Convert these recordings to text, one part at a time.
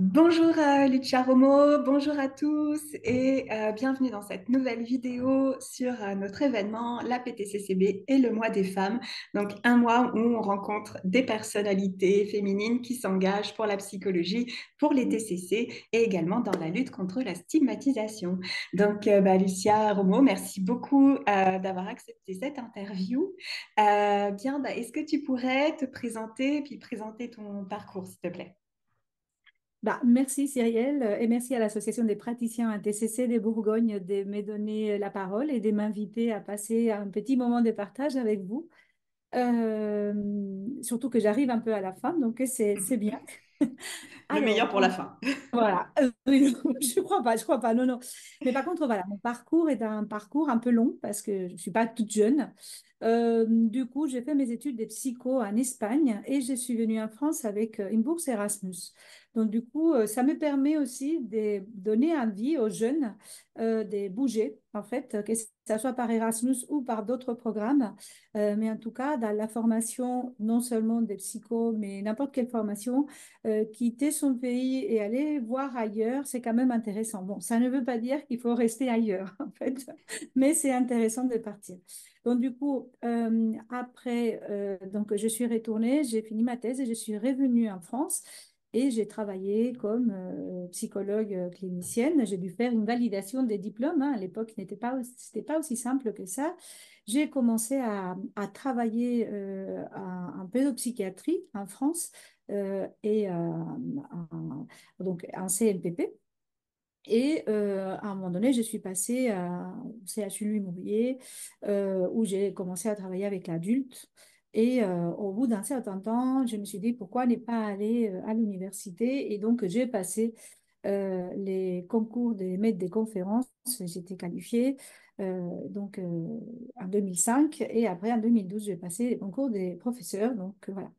Bonjour Lucia Romo, bonjour à tous et bienvenue dans cette nouvelle vidéo sur notre événement, la PTCCB et le mois des femmes. Donc un mois où on rencontre des personnalités féminines qui s'engagent pour la psychologie, pour les TCC et également dans la lutte contre la stigmatisation. Donc Lucia Romo, merci beaucoup d'avoir accepté cette interview. Est-ce que tu pourrais te présenter et puis présenter ton parcours, s'il te plaît? Merci Cyrielle et merci à l'Association des praticiens TCC de Bourgogne de me donner la parole et de m'inviter à passer un petit moment de partage avec vous. Euh, Surtout que j'arrive un peu à la fin, donc c'est bien. Le Alors, meilleur pour la fin. voilà. Oui, je crois pas, non, non. Mais par contre, voilà, mon parcours est un parcours un peu long parce que je ne suis pas toute jeune. Du coup, j'ai fait mes études de psycho en Espagne et je suis venue en France avec une bourse Erasmus. Donc, du coup, ça me permet aussi de donner envie aux jeunes de bouger, en fait, que ce soit par Erasmus ou par d'autres programmes. Mais en tout cas, dans la formation, non seulement des psychos, mais n'importe quelle formation, quitter son pays et aller voir ailleurs, c'est quand même intéressant. Bon, ça ne veut pas dire qu'il faut rester ailleurs, en fait, mais c'est intéressant de partir. Donc, du coup, après, donc, je suis retournée, j'ai fini ma thèse et je suis revenue en France. Et j'ai travaillé comme psychologue clinicienne. J'ai dû faire une validation des diplômes, hein. À l'époque, c'était pas aussi simple que ça. J'ai commencé à travailler en pédopsychiatrie en France et donc en CMPP. Et à un moment donné, je suis passée au CHU Immobilier où j'ai commencé à travailler avec l'adulte. Et au bout d'un certain temps, je me suis dit pourquoi ne pas aller à l'université. Et donc, j'ai passé les concours des maîtres des conférences. J'étais qualifiée en 2005. Et après, en 2012, j'ai passé les concours des professeurs. Donc, voilà.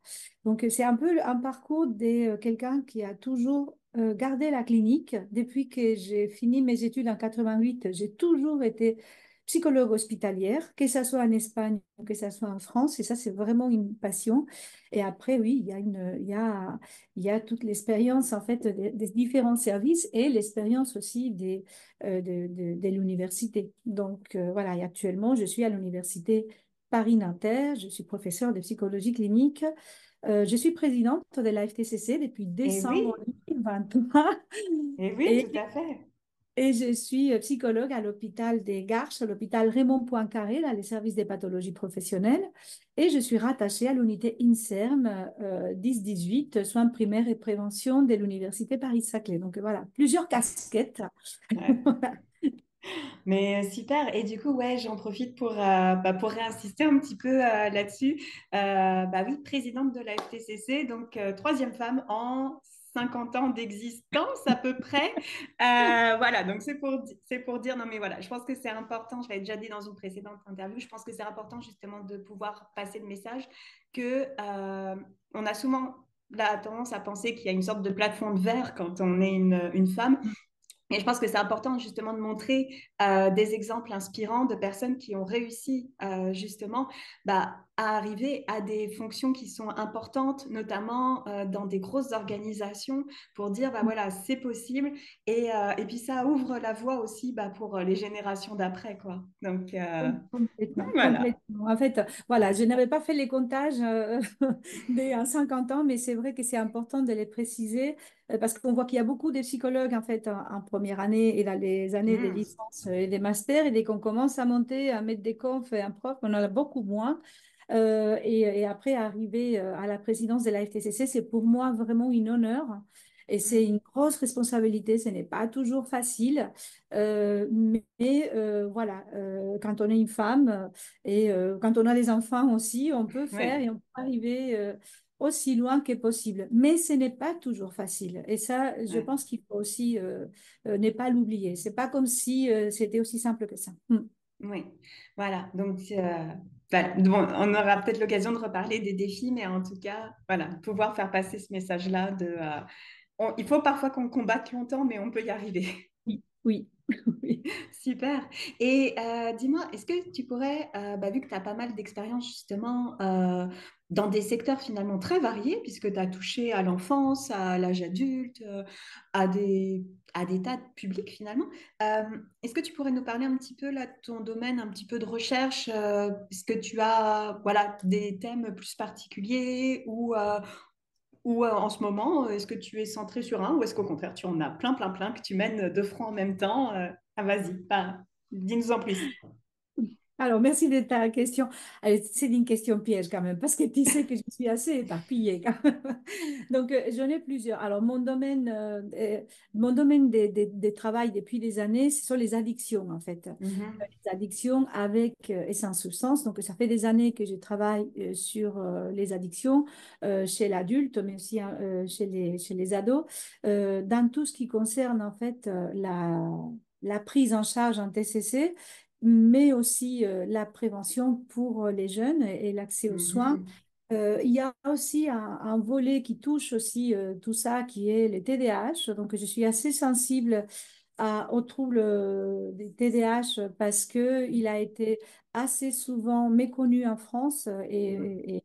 Donc, c'est un peu un parcours de quelqu'un qui a toujours gardé la clinique. Depuis que j'ai fini mes études en 88, j'ai toujours été psychologue hospitalière, que ce soit en Espagne ou que ce soit en France. Et ça, c'est vraiment une passion. Et après, oui, il y a toute l'expérience, en fait, des différents services et l'expérience aussi de l'université. Donc, voilà, et actuellement, je suis à l'université Paris-Nanterre. Je suis professeure de psychologie clinique. Je suis présidente de la FTCC depuis Et décembre oui, 2023 et oui, et, tout à fait. et je suis psychologue à l'hôpital des Garches, à l'hôpital Raymond Poincaré, dans les services des pathologies professionnelles. Et je suis rattachée à l'unité INSERM 10-18, soins primaires et prévention de l'université Paris-Saclay. Donc voilà, plusieurs casquettes. Ouais. Mais super. Et du coup, ouais, j'en profite pour réinsister un petit peu là-dessus. Oui, présidente de la FTCC, donc troisième femme en 50 ans d'existence à peu près. Voilà, donc c'est pour dire, non mais voilà, je pense que c'est important, je l'avais déjà dit dans une précédente interview, je pense que c'est important justement de pouvoir passer le message que on a souvent la tendance à penser qu'il y a une sorte de plafond de verre quand on est une femme. Et je pense que c'est important justement de montrer des exemples inspirants de personnes qui ont réussi justement à arriver à des fonctions qui sont importantes, notamment dans des grosses organisations, pour dire voilà, c'est possible. Et puis ça ouvre la voie aussi pour les générations d'après, quoi. Donc Complètement, voilà. complètement. En fait, voilà, je n'avais pas fait les comptages en 50 ans, mais c'est vrai que c'est important de les préciser parce qu'on voit qu'il y a beaucoup de psychologues en fait en première année et dans les années des Mm. licences et des masters, et dès qu'on commence à monter, à mettre des confs et un prof, on en a beaucoup moins. Et après, arriver à la présidence de la FTCC, c'est pour moi vraiment une honneur. Et c'est Mm. une grosse responsabilité, ce n'est pas toujours facile. Voilà, quand on est une femme quand on a des enfants aussi, on peut faire et Ouais, on peut arriver aussi loin que possible. Mais ce n'est pas toujours facile. Et ça, je ouais. pense qu'il faut aussi ne pas l'oublier. C'est pas comme si c'était aussi simple que ça. Mm. Oui, voilà. Donc, voilà. Bon, on aura peut-être l'occasion de reparler des défis, mais en tout cas, voilà, pouvoir faire passer ce message-là il faut parfois qu'on combatte longtemps, mais on peut y arriver. Oui, oui. Oui. Super. Et dis-moi, est-ce que tu pourrais, vu que tu as pas mal d'expérience justement dans des secteurs finalement très variés, puisque tu as touché à l'enfance, à l'âge adulte, à à des tas de publics finalement, euh, est-ce que tu pourrais nous parler un petit peu là de ton domaine, un petit peu de recherche, est-ce que tu as voilà, des thèmes plus particuliers ou en ce moment, est-ce que tu es centré sur un ou est-ce qu'au contraire, tu en as plein, plein, plein que tu mènes de front en même temps ah, vas-y, dis-nous en plus. Alors, merci de ta question. C'est une question piège quand même, parce que tu sais que je suis assez éparpillée quand même. Donc, j'en ai plusieurs. Alors, mon domaine de travail depuis des années, ce sont les addictions, en fait. Mhm, Les addictions avec et sans substance. Donc, ça fait des années que je travaille sur les addictions chez l'adulte, mais aussi chez les ados, dans tout ce qui concerne, en fait, la prise en charge en TCC, mais aussi la prévention pour les jeunes et l'accès aux soins. mhm, Il y a aussi un volet qui touche aussi tout ça, qui est le TDAH. Donc, je suis assez sensible aux troubles des TDAH parce qu'il a été assez souvent méconnu en France mhm, et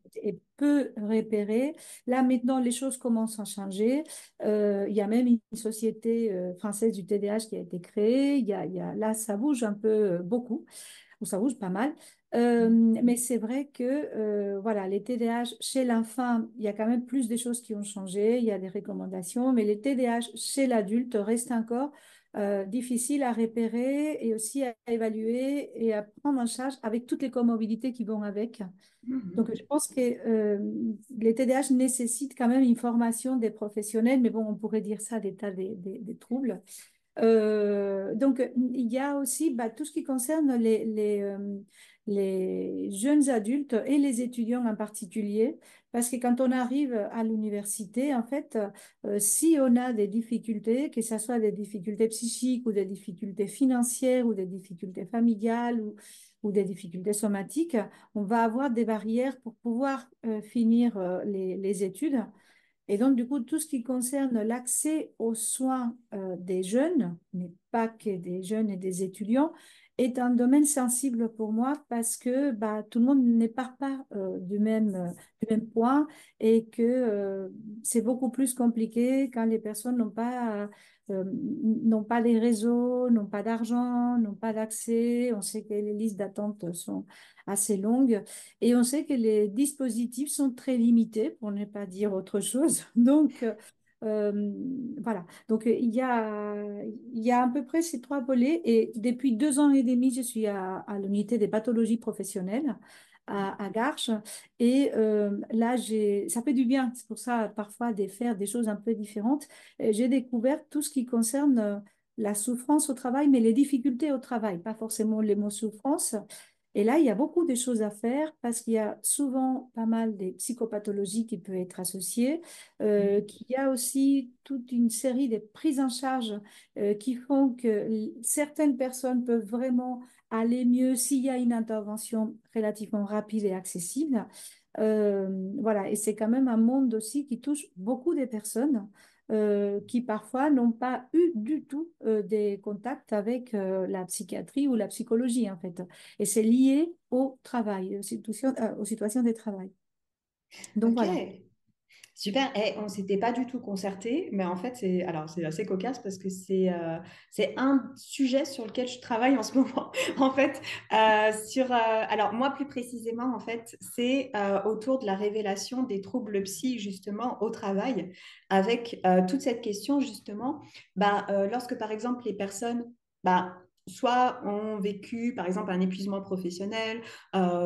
peu repéré. Là, maintenant, les choses commencent à changer. Il y a même une société française du TDAH qui a été créée. Là, ça bouge un peu beaucoup, ou ça bouge pas mal. Mais c'est vrai que voilà, les TDAH chez l'enfant, il y a quand même plus des choses qui ont changé, il y a des recommandations, mais les TDAH chez l'adulte restent encore difficiles à repérer et aussi à évaluer et à prendre en charge avec toutes les comorbidités qui vont avec. Donc, mhm, je pense que les TDAH nécessitent quand même une formation des professionnels, mais bon, on pourrait dire ça des tas des troubles. Donc, il y a aussi tout ce qui concerne les jeunes adultes et les étudiants en particulier, parce que quand on arrive à l'université, en fait, si on a des difficultés, que ce soit des difficultés psychiques ou des difficultés financières ou des difficultés familiales ou des difficultés somatiques, on va avoir des barrières pour pouvoir finir les études. Et donc, du coup, tout ce qui concerne l'accès aux soins des jeunes, mais pas que des jeunes et des étudiants, est un domaine sensible pour moi parce que tout le monde n'est part pas du même point et que c'est beaucoup plus compliqué quand les personnes n'ont pas les réseaux, n'ont pas d'argent, n'ont pas d'accès. On sait que les listes d'attente sont assez longues. Et on sait que les dispositifs sont très limités, pour ne pas dire autre chose. Donc, voilà. Donc, il y a à peu près ces trois volets. Et depuis 2 ans et demi, je suis à l'unité des pathologies professionnelles à Garches. Et là, ça fait du bien. C'est pour ça, parfois, de faire des choses un peu différentes. J'ai découvert tout ce qui concerne la souffrance au travail, mais les difficultés au travail, pas forcément les mots souffrance. Et là, il y a beaucoup de choses à faire parce qu'il y a souvent pas mal de psychopathologies qui peuvent être associées, qu'il y a aussi toute une série de prises en charge qui font que certaines personnes peuvent vraiment aller mieux s'il y a une intervention relativement rapide et accessible. Voilà, et c'est quand même un monde aussi qui touche beaucoup de personnes qui parfois n'ont pas eu du tout des contacts avec la psychiatrie ou la psychologie, en fait. Et c'est lié au travail, aux situations de travail. Donc Ok, voilà. super. On ne s'était pas du tout concerté, mais en fait, c'est assez cocasse parce que c'est un sujet sur lequel je travaille en ce moment. En fait, alors moi plus précisément, en fait, c'est autour de la révélation des troubles psy justement au travail, avec toute cette question justement, lorsque par exemple les personnes soit ont vécu par exemple un épuisement professionnel,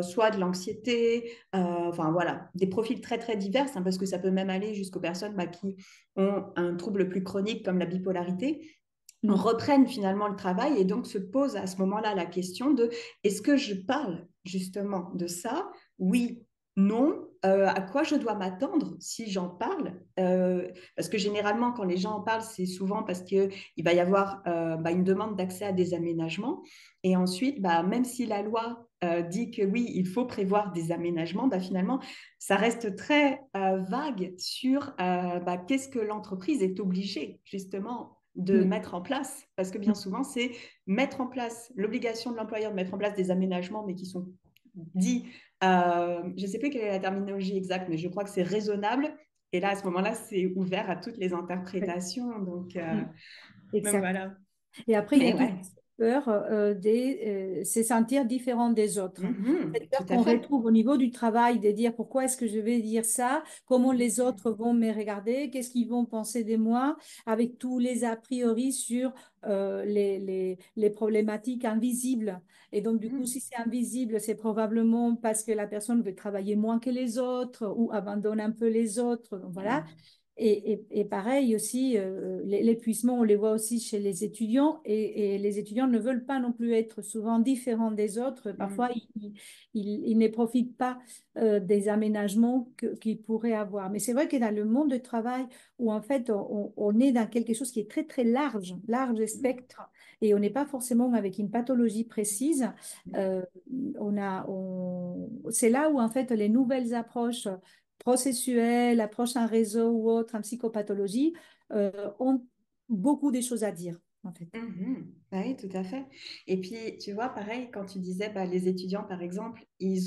soit de l'anxiété, enfin voilà, des profils très très divers, hein, parce que ça peut même aller jusqu'aux personnes qui ont un trouble plus chronique comme la bipolarité, Mm. reprennent finalement le travail et donc se posent à ce moment-là la question de est-ce que je parle justement de ça? Oui, non. À quoi je dois m'attendre si j'en parle? Parce que généralement, quand les gens en parlent, c'est souvent parce qu'il va y avoir une demande d'accès à des aménagements. Et ensuite, même si la loi dit que oui, il faut prévoir des aménagements, finalement, ça reste très vague sur qu'est-ce que l'entreprise est obligée justement de Mm. mettre en place, parce que bien Mm. souvent, c'est mettre en place l'obligation de l'employeur de mettre en place des aménagements, mais qui sont dits, je ne sais plus quelle est la terminologie exacte, mais je crois que c'est raisonnable. Et là, à ce moment-là, c'est ouvert à toutes les Oui. interprétations. Mm. Donc Exact. voilà. Et après, il y a Mais toute ouais. cette peur se sentir différent des autres. Mhm, Cette tout peur à qu'on fait. retrouve au niveau du travail, de dire pourquoi est-ce que je vais dire ça, comment les autres vont me regarder, qu'est-ce qu'ils vont penser de moi, avec tous les a priori sur les problématiques invisibles. Et donc, du coup, Mhm, si c'est invisible, c'est probablement parce que la personne veut travailler moins que les autres ou abandonne un peu les autres. Donc, voilà. ouais. Et pareil aussi, l'épuisement, on les voit aussi chez les étudiants et les étudiants ne veulent pas non plus être souvent différents des autres. Parfois, Mhm, ils ne profitent pas des aménagements qu'ils pourraient avoir. Mais c'est vrai que dans le monde du travail, où en fait, on est dans quelque chose qui est très, très large, large mhm, spectre, et on n'est pas forcément avec une pathologie précise, mhm, euh, c'est là où en fait les nouvelles approches processuelle, approche un réseau ou autre, en psychopathologie, ont beaucoup de choses à dire, en fait. mhm. Bah oui, tout à fait. Et puis, tu vois, pareil, quand tu disais, bah, les étudiants, par exemple, ils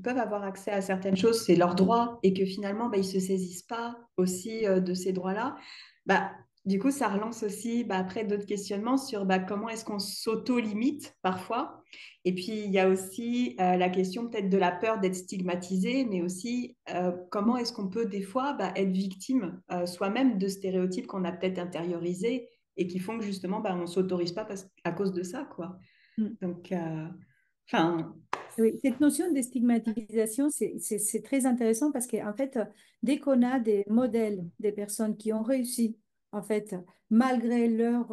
peuvent avoir accès à certaines choses, c'est leur droit, et que finalement, bah, ils ne se saisissent pas aussi de ces droits-là. Bah, du coup, ça relance aussi bah, après d'autres questionnements sur bah, comment est-ce qu'on s'auto-limite parfois. Et puis, il y a aussi la question peut-être de la peur d'être stigmatisé, mais aussi comment est-ce qu'on peut des fois bah, être victime soi-même de stéréotypes qu'on a peut-être intériorisés et qui font que justement, bah, on ne s'autorise pas à cause de ça, quoi. Mm. Donc, enfin, Oui, cette notion de stigmatisation, c'est très intéressant parce qu'en fait, dès qu'on a des modèles des personnes qui ont réussi, en fait, malgré leurs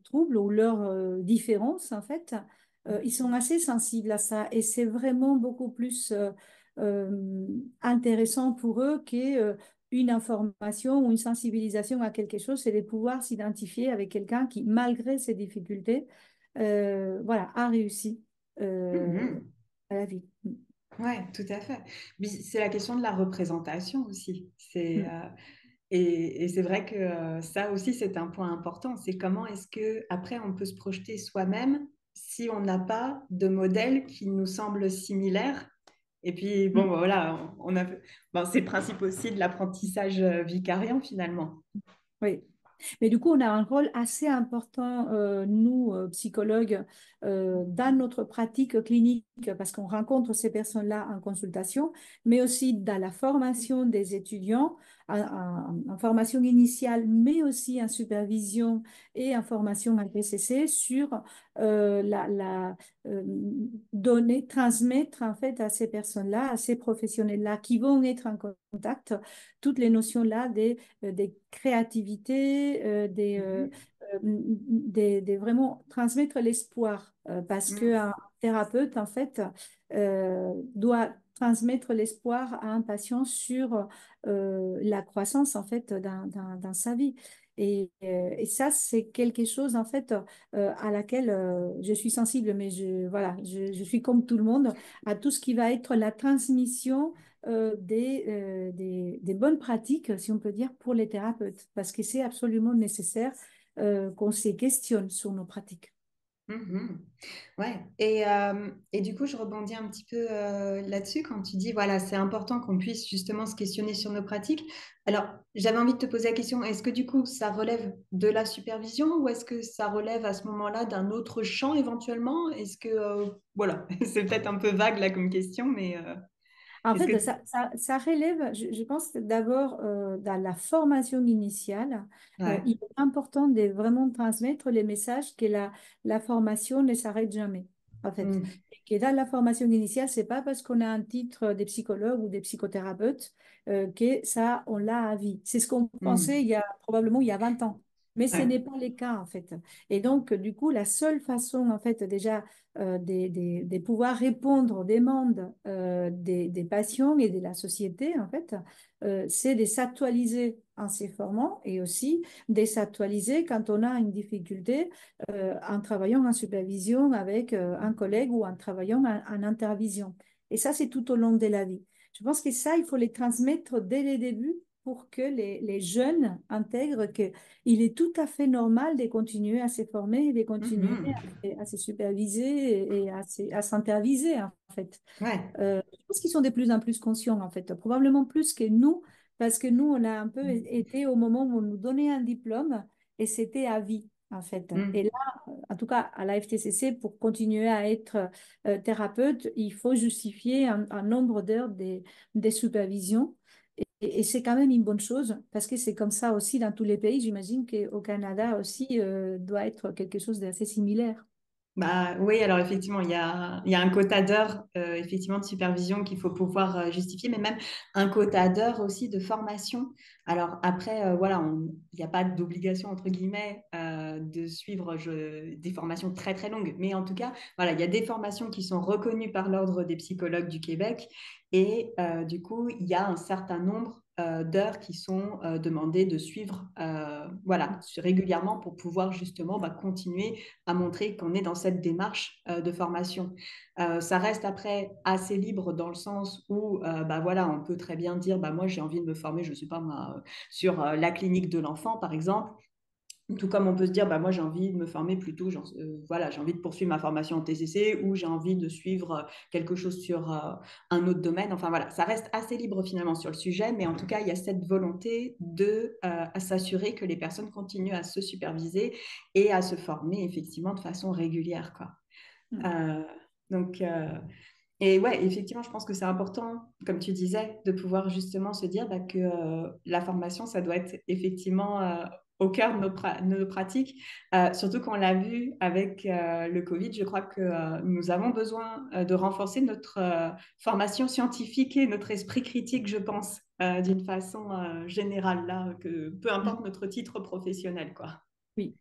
troubles ou leurs différences, en fait, ils sont assez sensibles à ça et c'est vraiment beaucoup plus intéressant pour eux qu'une information ou une sensibilisation à quelque chose, c'est de pouvoir s'identifier avec quelqu'un qui, malgré ses difficultés, voilà, a réussi. Euh, mhm. à la vie. Mm. Ouais, tout à fait. Mais c'est la question de la représentation aussi. Mm. Et c'est vrai que ça aussi, c'est un point important. C'est comment est-ce que après on peut se projeter soi-même si on n'a pas de modèle qui nous semble similaire. Et puis, bon, Mm. bah, voilà, on a, ben, c'est le principe aussi de l'apprentissage vicarien finalement. Oui. Mais du coup, on a un rôle assez important, nous, psychologues, dans notre pratique clinique, parce qu'on rencontre ces personnes-là en consultation, mais aussi dans la formation des étudiants, en formation initiale, mais aussi en supervision et en formation en PCC sur donner, transmettre en fait à ces personnes-là, à ces professionnels-là qui vont être en contact, toutes les notions-là des créativités, Mhm. vraiment transmettre l'espoir, parce Mhm. qu'un thérapeute, en fait, doit transmettre l'espoir à un patient sur la croissance, en fait, dans sa vie. Et ça, c'est quelque chose, en fait, à laquelle je suis sensible, mais voilà, je suis comme tout le monde, à tout ce qui va être la transmission des bonnes pratiques, si on peut dire, pour les thérapeutes, parce que c'est absolument nécessaire qu'on se questionne sur nos pratiques. Mhm. Ouais, et du coup, je rebondis un petit peu là-dessus quand tu dis, voilà, c'est important qu'on puisse justement se questionner sur nos pratiques. Alors, j'avais envie de te poser la question, est-ce que du coup, ça relève de la supervision ou est-ce que ça relève à ce moment-là d'un autre champ éventuellement? Est-ce que, voilà, c'est peut-être un peu vague là comme question, mais En est-ce que... fait, ça relève, je pense d'abord dans la formation initiale, Ouais. il est important de vraiment transmettre les messages que la formation ne s'arrête jamais, en fait. Mm. Et que dans la formation initiale, c'est pas parce qu'on a un titre des psychologues ou des psychothérapeutes que ça, on l'a à vie. C'est ce qu'on pensait Mm. probablement il y a 20 ans. Mais ce Ouais. n'est pas le cas, en fait. Et donc, du coup, la seule façon, en fait, déjà, de pouvoir répondre aux demandes des patients et de la société, en fait, c'est de s'actualiser en se formant et aussi de s'actualiser quand on a une difficulté en travaillant en supervision avec un collègue ou en travaillant en intervision. Et ça, c'est tout au long de la vie. Je pense que ça, il faut les transmettre dès les débuts pour que les jeunes intègrent qu'il est tout à fait normal de continuer à se former, et de continuer Mhm. à se superviser et à s'interviser, en fait. Ouais. Je pense qu'ils sont de plus en plus conscients, en fait, probablement plus que nous, parce que nous, on a un peu été au moment où on nous donnait un diplôme et c'était à vie, en fait. Et là, Mhm. en tout cas, à la FTCC, pour continuer à être thérapeute, il faut justifier un nombre d'heures de supervision. Et c'est quand même une bonne chose, parce que c'est comme ça aussi dans tous les pays. J'imagine qu'au Canada aussi, doit être quelque chose d'assez similaire. Bah, oui, alors effectivement, il y a un quota d'heures effectivement de supervision qu'il faut pouvoir justifier, mais même un quota d'heures aussi de formation. Alors après, voilà, il n'y a pas d'obligation, entre guillemets, de suivre des formations très très longues. Mais en tout cas, voilà, il y a des formations qui sont reconnues par l'Ordre des psychologues du Québec et du coup, il y a un certain nombre d'heures qui sont demandées de suivre voilà, régulièrement pour pouvoir justement bah, continuer à montrer qu'on est dans cette démarche de formation. Ça reste après assez libre dans le sens où bah voilà, on peut très bien dire bah moi j'ai envie de me former, je ne sais pas moi, sur la clinique de l'enfant par exemple. Tout comme on peut se dire, bah, moi j'ai envie de me former plutôt, genre, voilà, j'ai envie de poursuivre ma formation en TCC ou j'ai envie de suivre quelque chose sur un autre domaine. Enfin voilà, ça reste assez libre finalement sur le sujet, mais en tout cas, il y a cette volonté de à s'assurer que les personnes continuent à se superviser et à se former effectivement de façon régulière, quoi. Mm. Euh, donc, et ouais, effectivement, je pense que c'est important, comme tu disais, de pouvoir justement se dire bah, que la formation, ça doit être effectivement au cœur de nos pratiques. Surtout qu'on l'a vu avec le Covid, je crois que nous avons besoin de renforcer notre formation scientifique et notre esprit critique, je pense, d'une façon générale, là, que peu Mm. importe notre titre professionnel, quoi. Oui,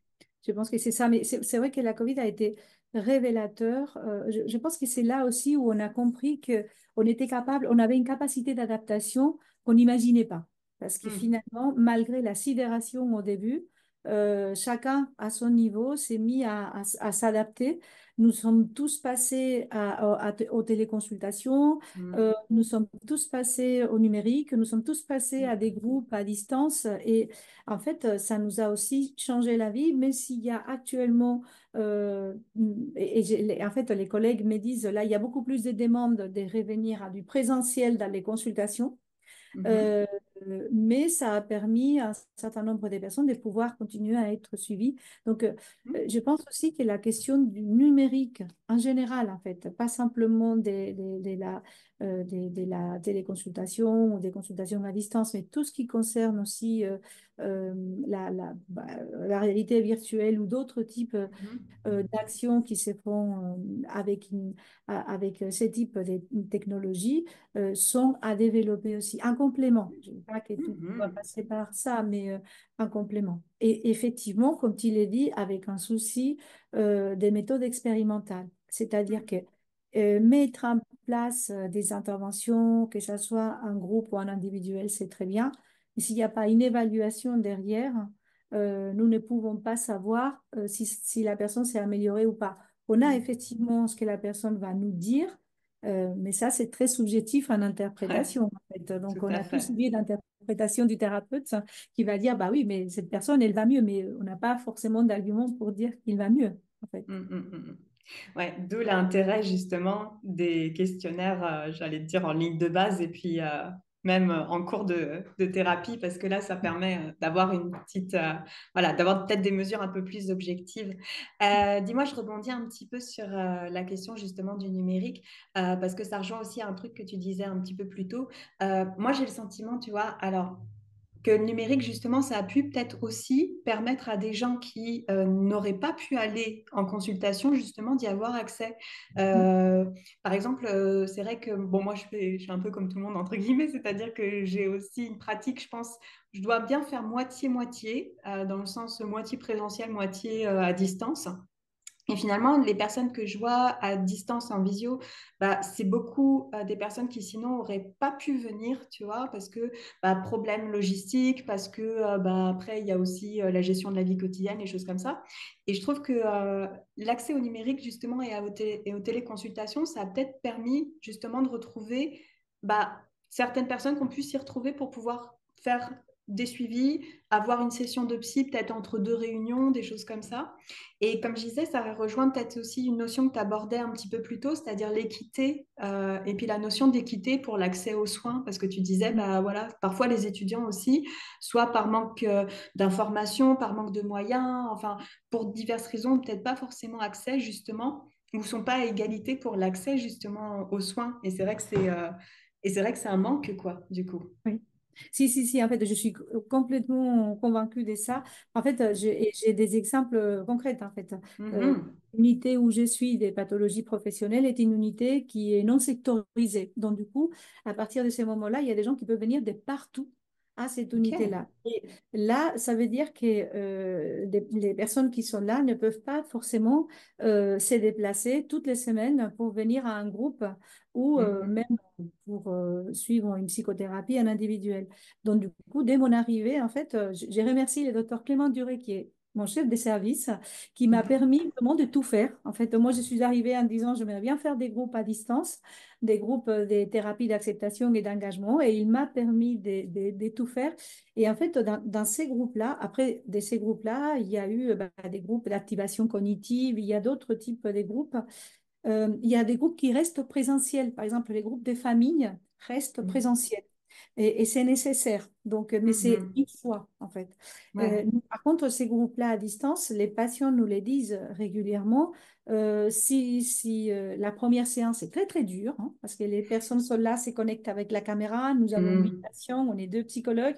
je pense que c'est ça. Mais c'est vrai que la Covid a été révélateur. Je pense que c'est là aussi où on a compris que on était capable, on avait une capacité d'adaptation qu'on n'imaginait pas. Parce que Mm, finalement, malgré la sidération au début, chacun à son niveau s'est mis à s'adapter. Nous sommes tous passés aux téléconsultations, mm, nous sommes tous passés au numérique, nous sommes tous passés à des mm, groupes à distance. Et en fait, ça nous a aussi changé la vie, même s'il y a actuellement, en fait, les collègues me disent, là, il y a beaucoup plus de demandes de revenir à du présentiel dans les consultations. mhm, Euh, mais ça a permis à un certain nombre de personnes de pouvoir continuer à être suivies. Donc, mm, je pense aussi que la question du numérique en général, en fait, pas simplement de la téléconsultation ou des consultations à distance, mais tout ce qui concerne aussi euh, bah, la réalité virtuelle ou d'autres types mhm, d'actions qui se font avec ce type de technologies sont à développer aussi. Un complément. Je ne dis pas que tout doit mhm, passer par ça, mais un complément. Et effectivement, comme tu l'as dit, avec un souci des méthodes expérimentales. C'est-à-dire que mettre en place des interventions, que ce soit un groupe ou un individuel, c'est très bien. Mais s'il n'y a pas une évaluation derrière, nous ne pouvons pas savoir si la personne s'est améliorée ou pas. On a mm. effectivement ce que la personne va nous dire, mais ça, c'est très subjectif en Ouais, interprétation, en fait. Donc, tout on à a tous fait. une idée d'interprétation du thérapeute qui va dire, bah oui, mais cette personne, elle va mieux, mais on n'a pas forcément d'argument pour dire qu'il va mieux, en fait. Mm, mm, mm, mm. Ouais, d'où l'intérêt justement des questionnaires, j'allais te dire en ligne de base et puis même en cours de thérapie parce que là, ça permet d'avoir une petite, voilà, d'avoir peut-être des mesures un peu plus objectives. Dis-moi, je rebondis un petit peu sur la question justement du numérique parce que ça rejoint aussi un truc que tu disais un petit peu plus tôt. Moi, j'ai le sentiment, tu vois, alors que le numérique, justement, ça a pu peut-être aussi permettre à des gens qui n'auraient pas pu aller en consultation, justement, d'y avoir accès. Euh, Par exemple, c'est vrai que, bon, moi, je suis un peu comme tout le monde, entre guillemets, c'est-à-dire que j'ai aussi une pratique, je pense, je dois bien faire moitié-moitié, dans le sens moitié présentiel, moitié à distance. Et finalement, les personnes que je vois à distance en visio, bah, c'est beaucoup des personnes qui sinon n'auraient pas pu venir, tu vois, parce que bah, problème logistique, parce que bah, après, il y a aussi la gestion de la vie quotidienne, et choses comme ça. Et je trouve que l'accès au numérique, justement, et aux téléconsultations, ça a peut-être permis justement de retrouver bah, certaines personnes qui ont pu s'y retrouver pour pouvoir faire des suivis, avoir une session de psy peut-être entre deux réunions, des choses comme ça. Et comme je disais, ça rejoint peut-être aussi une notion que tu abordais un petit peu plus tôt, c'est-à-dire l'équité, et puis la notion d'équité pour l'accès aux soins, parce que tu disais, bah voilà, parfois les étudiants aussi, soit par manque d'informations, par manque de moyens, enfin, pour diverses raisons, peut-être pas forcément accès justement, ou sont pas à égalité pour l'accès justement aux soins. Et c'est vrai que c'est un manque, quoi, du coup. Oui. Si, en fait, je suis complètement convaincue de ça. En fait, j'ai des exemples concrets, en fait. Euh, Mhm. L'unité où je suis des pathologies professionnelles est une unité qui est non sectorisée. Donc, du coup, à partir de ces moments-là, il y a des gens qui peuvent venir de partout à cette Ok. unité-là. Et là, ça veut dire que les personnes qui sont là ne peuvent pas forcément se déplacer toutes les semaines pour venir à un groupe ou Mhm. même pour suivre une psychothérapie en individuel. Donc, du coup, dès mon arrivée, en fait, j'ai remercié le docteur Clément Duré, qui est mon chef de service, qui m'a Mhm. permis vraiment de tout faire. En fait, moi, je suis arrivée en disant, j'aimerais bien faire des groupes à distance, des groupes des thérapies d'acceptation et d'engagement, et il m'a permis de tout faire. Et en fait, dans ces groupes-là, après de ces groupes-là, il y a eu des groupes d'activation cognitive, il y a d'autres types de groupes. Il y a des groupes qui restent présentiels. Par exemple, les groupes des familles restent présentiels. Et c'est nécessaire. Donc, mais c'est Mhm. une fois, en fait. Ouais. Par contre, ces groupes-là à distance, les patients nous les disent régulièrement. Si la première séance est très, très dure, hein, parce que les personnes sont là, se connectent avec la caméra. Nous avons 8 patients, on est deux psychologues.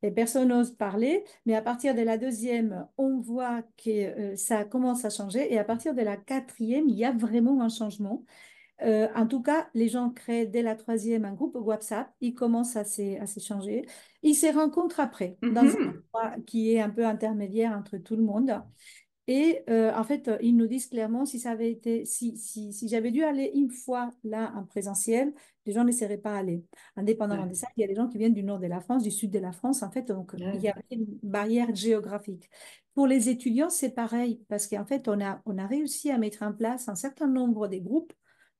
Et personne n'ose parler, mais à partir de la deuxième, on voit que ça commence à changer. Et à partir de la quatrième, il y a vraiment un changement. En tout cas, les gens créent dès la troisième un groupe WhatsApp. Ils commencent à s'échanger. Ils se rencontrent après dans un Mhm. endroit qui est un peu intermédiaire entre tout le monde. Et en fait, ils nous disent clairement si ça avait été, si j'avais dû aller une fois là en présentiel, les gens ne seraient pas allés. Indépendamment Ouais. de ça, il y a des gens qui viennent du nord de la France, du sud de la France, en fait, donc il y Ouais. a une barrière géographique. Pour les étudiants, c'est pareil, parce qu'en fait, on a réussi à mettre en place un certain nombre de groupes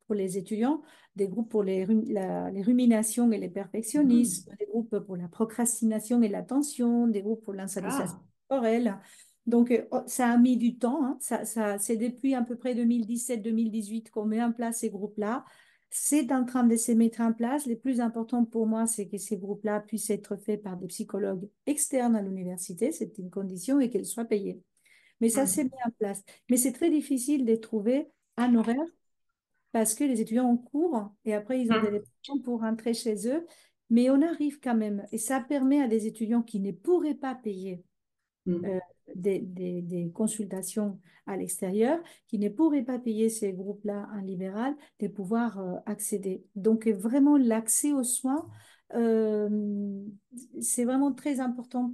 pour les étudiants, des groupes pour les ruminations et les Mhm. perfectionnismes, des groupes pour la procrastination et l'attention, des groupes pour l'insatisfaction Ah. corporelle. Donc, ça a mis du temps, hein. C'est depuis à peu près 2017-2018 qu'on met en place ces groupes-là. C'est en train de se mettre en place. Le plus important pour moi, c'est que ces groupes-là puissent être faits par des psychologues externes à l'université. C'est une condition et qu'elles soient payées. Mais ça s'est mis Mhm. en place. Mais c'est très difficile de trouver un horaire parce que les étudiants ont cours et après, ils ont des Mhm. réunions pour rentrer chez eux. Mais on arrive quand même. Et ça permet à des étudiants qui ne pourraient pas payer Mhm. euh, des consultations à l'extérieur, qui ne pourraient pas payer ces groupes-là en libéral, de pouvoir accéder. Donc, vraiment, l'accès aux soins, euh, c'est vraiment très important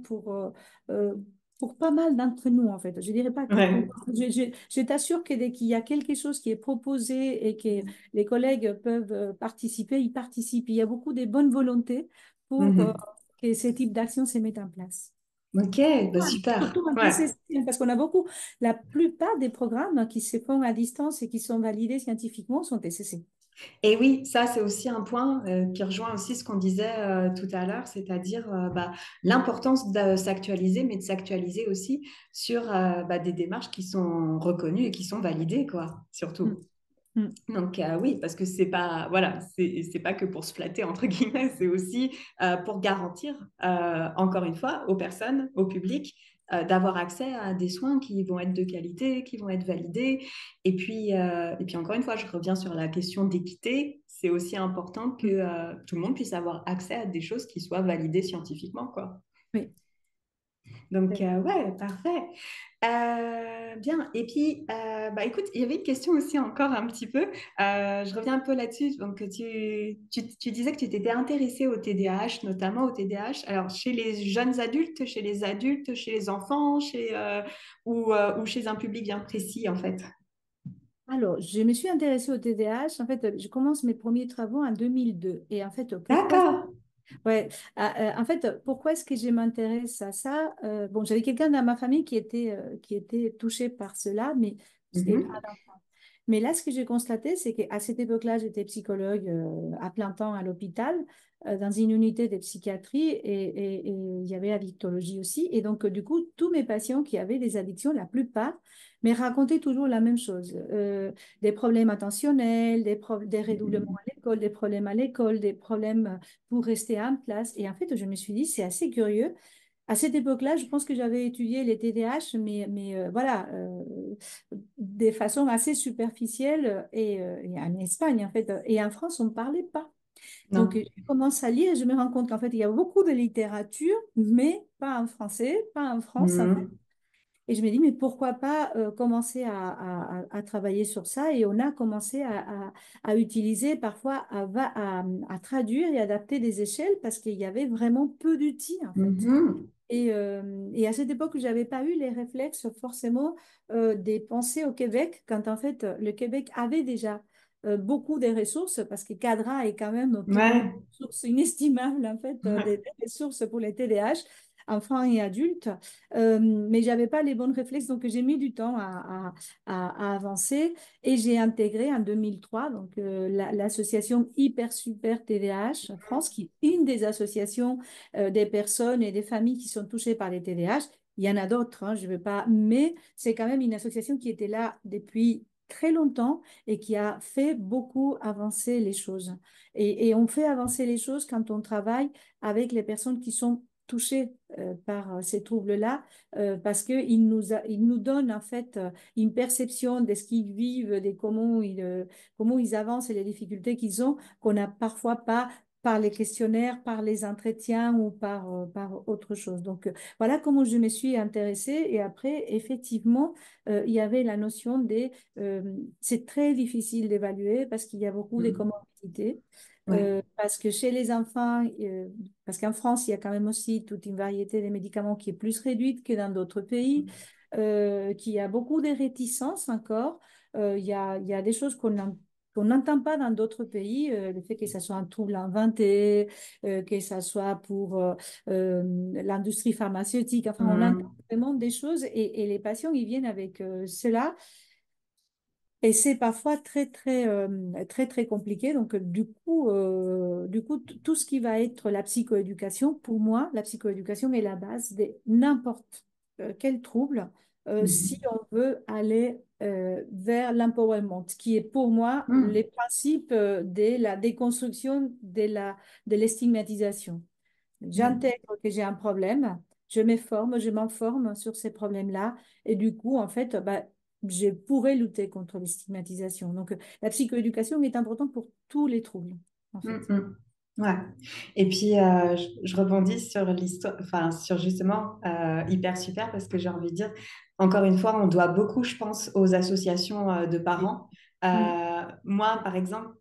euh, pour pas mal d'entre nous, en fait. Je dirais pas que pour Ouais. moi. Je t'assure que dès qu'il y a quelque chose qui est proposé et que les collègues peuvent participer, ils participent. Il y a beaucoup de bonnes volontés pour Mhm. que ces types d'actions se mettent en place. Ok, bah super. Surtout en Ouais. TCC, parce qu'on a beaucoup, la plupart des programmes qui se font à distance et qui sont validés scientifiquement sont TCC. Et oui, ça, c'est aussi un point qui rejoint aussi ce qu'on disait tout à l'heure, c'est-à-dire bah, l'importance de s'actualiser, mais de s'actualiser aussi sur bah, des démarches qui sont reconnues et qui sont validées, quoi, Mm, surtout. mm, Donc oui, parce que c'est pas voilà, c'est pas que pour se flatter entre guillemets, c'est aussi pour garantir encore une fois aux personnes, au public, d'avoir accès à des soins qui vont être de qualité, qui vont être validés. Et puis encore une fois, je reviens sur la question d'équité. C'est aussi important que mm. tout le monde puisse avoir accès à des choses qui soient validées scientifiquement, quoi. Oui. Donc, ouais, parfait. Bien. Et puis, bah, écoute, il y avait une question aussi encore un petit peu. Je reviens un peu là-dessus. Donc, tu disais que tu t'étais intéressée au TDAH, notamment au TDAH. Alors, chez les jeunes adultes, chez les enfants, ou chez un public bien précis, en fait. Alors, je me suis intéressée au TDAH. En fait, je commence mes premiers travaux en 2002. Et en fait, pourquoi D'accord. ouais, en fait, pourquoi est-ce que je m'intéresse à ça? Bon, j'avais quelqu'un dans ma famille qui était touché par cela, mais c'était pas Mhm. d'enfant. Mais là, ce que j'ai constaté, c'est qu'à cette époque-là, j'étais psychologue à plein temps à l'hôpital, dans une unité de psychiatrie, et il y avait la victologie aussi. Et donc, du coup, tous mes patients qui avaient des addictions, la plupart, me racontaient toujours la même chose. Des problèmes attentionnels, des redoublements à l'école, des problèmes à l'école, des problèmes pour rester en classe. Et en fait, je me suis dit, c'est assez curieux. À cette époque-là, je pense que j'avais étudié les TDAH, mais voilà, de façon assez superficielle et en Espagne, en fait. Et en France, on ne parlait pas. Donc, Non. je commence à lire et je me rends compte qu'en fait, il y a beaucoup de littérature, mais pas en français, pas en France, en fait. Mhm. Et je me dis, mais pourquoi pas commencer à travailler sur ça? Et on a commencé à utiliser parfois, à traduire et adapter des échelles parce qu'il y avait vraiment peu d'outils, en fait. Mhm. Et à cette époque, je n'avais pas eu les réflexes forcément des pensées au Québec, quand en fait le Québec avait déjà beaucoup de ressources, parce que Cadra est quand même pour nous Ouais. une source inestimable en fait des ressources pour les TDAH, enfants et adultes. Mais j'avais pas les bons réflexes, donc j'ai mis du temps à avancer et j'ai intégré en 2003 donc, l'association Hyper Super TDAH France, qui est une des associations des personnes et des familles qui sont touchées par les TDAH. Il y en a d'autres, hein, je ne veux pas, mais c'est quand même une association qui était là depuis très longtemps et qui a fait beaucoup avancer les choses. Et on fait avancer les choses quand on travaille avec les personnes qui sont touchées par ces troubles-là, parce qu'ils nous donnent en fait une perception de ce qu'ils vivent, de comment ils avancent et les difficultés qu'ils ont, qu'on n'a parfois pas par les questionnaires, par les entretiens ou par autre chose. Donc, voilà comment je me suis intéressée. Et après, effectivement, il y avait la notion des... c'est très difficile d'évaluer parce qu'il y a beaucoup de Mhm. comorbidités. Ouais. Parce que chez les enfants, parce qu'en France, il y a quand même aussi toute une variété de médicaments qui est plus réduite que dans d'autres pays, qui a beaucoup de réticences encore. Il y a des choses qu'on n'entend pas dans d'autres pays, le fait que ça soit un trouble inventé, que ça soit pour l'industrie pharmaceutique. Enfin, on entend Mhm. vraiment des choses et les patients, ils viennent avec cela. Et c'est parfois très, très compliqué. Donc, tout ce qui va être la psychoéducation, pour moi, la psychoéducation est la base de n'importe quel trouble si Mhm. on veut aller vers l'empowerment, qui est pour moi les Mhm. principes de la déconstruction de l'estigmatisation. Ouais. J'intègre que j'ai un problème, je me forme, je m'informe sur ces problèmes-là, et du coup, en fait, bah, je pourrais lutter contre les stigmatisations. Donc, la psychoéducation est importante pour tous les troubles, en fait. Mhm. Ouais. Et puis, je rebondis sur l'histoire, enfin, sur justement Hyper Super, parce que j'ai envie de dire, encore une fois, on doit beaucoup, je pense, aux associations de Oui. parents. Mm. Moi, par exemple,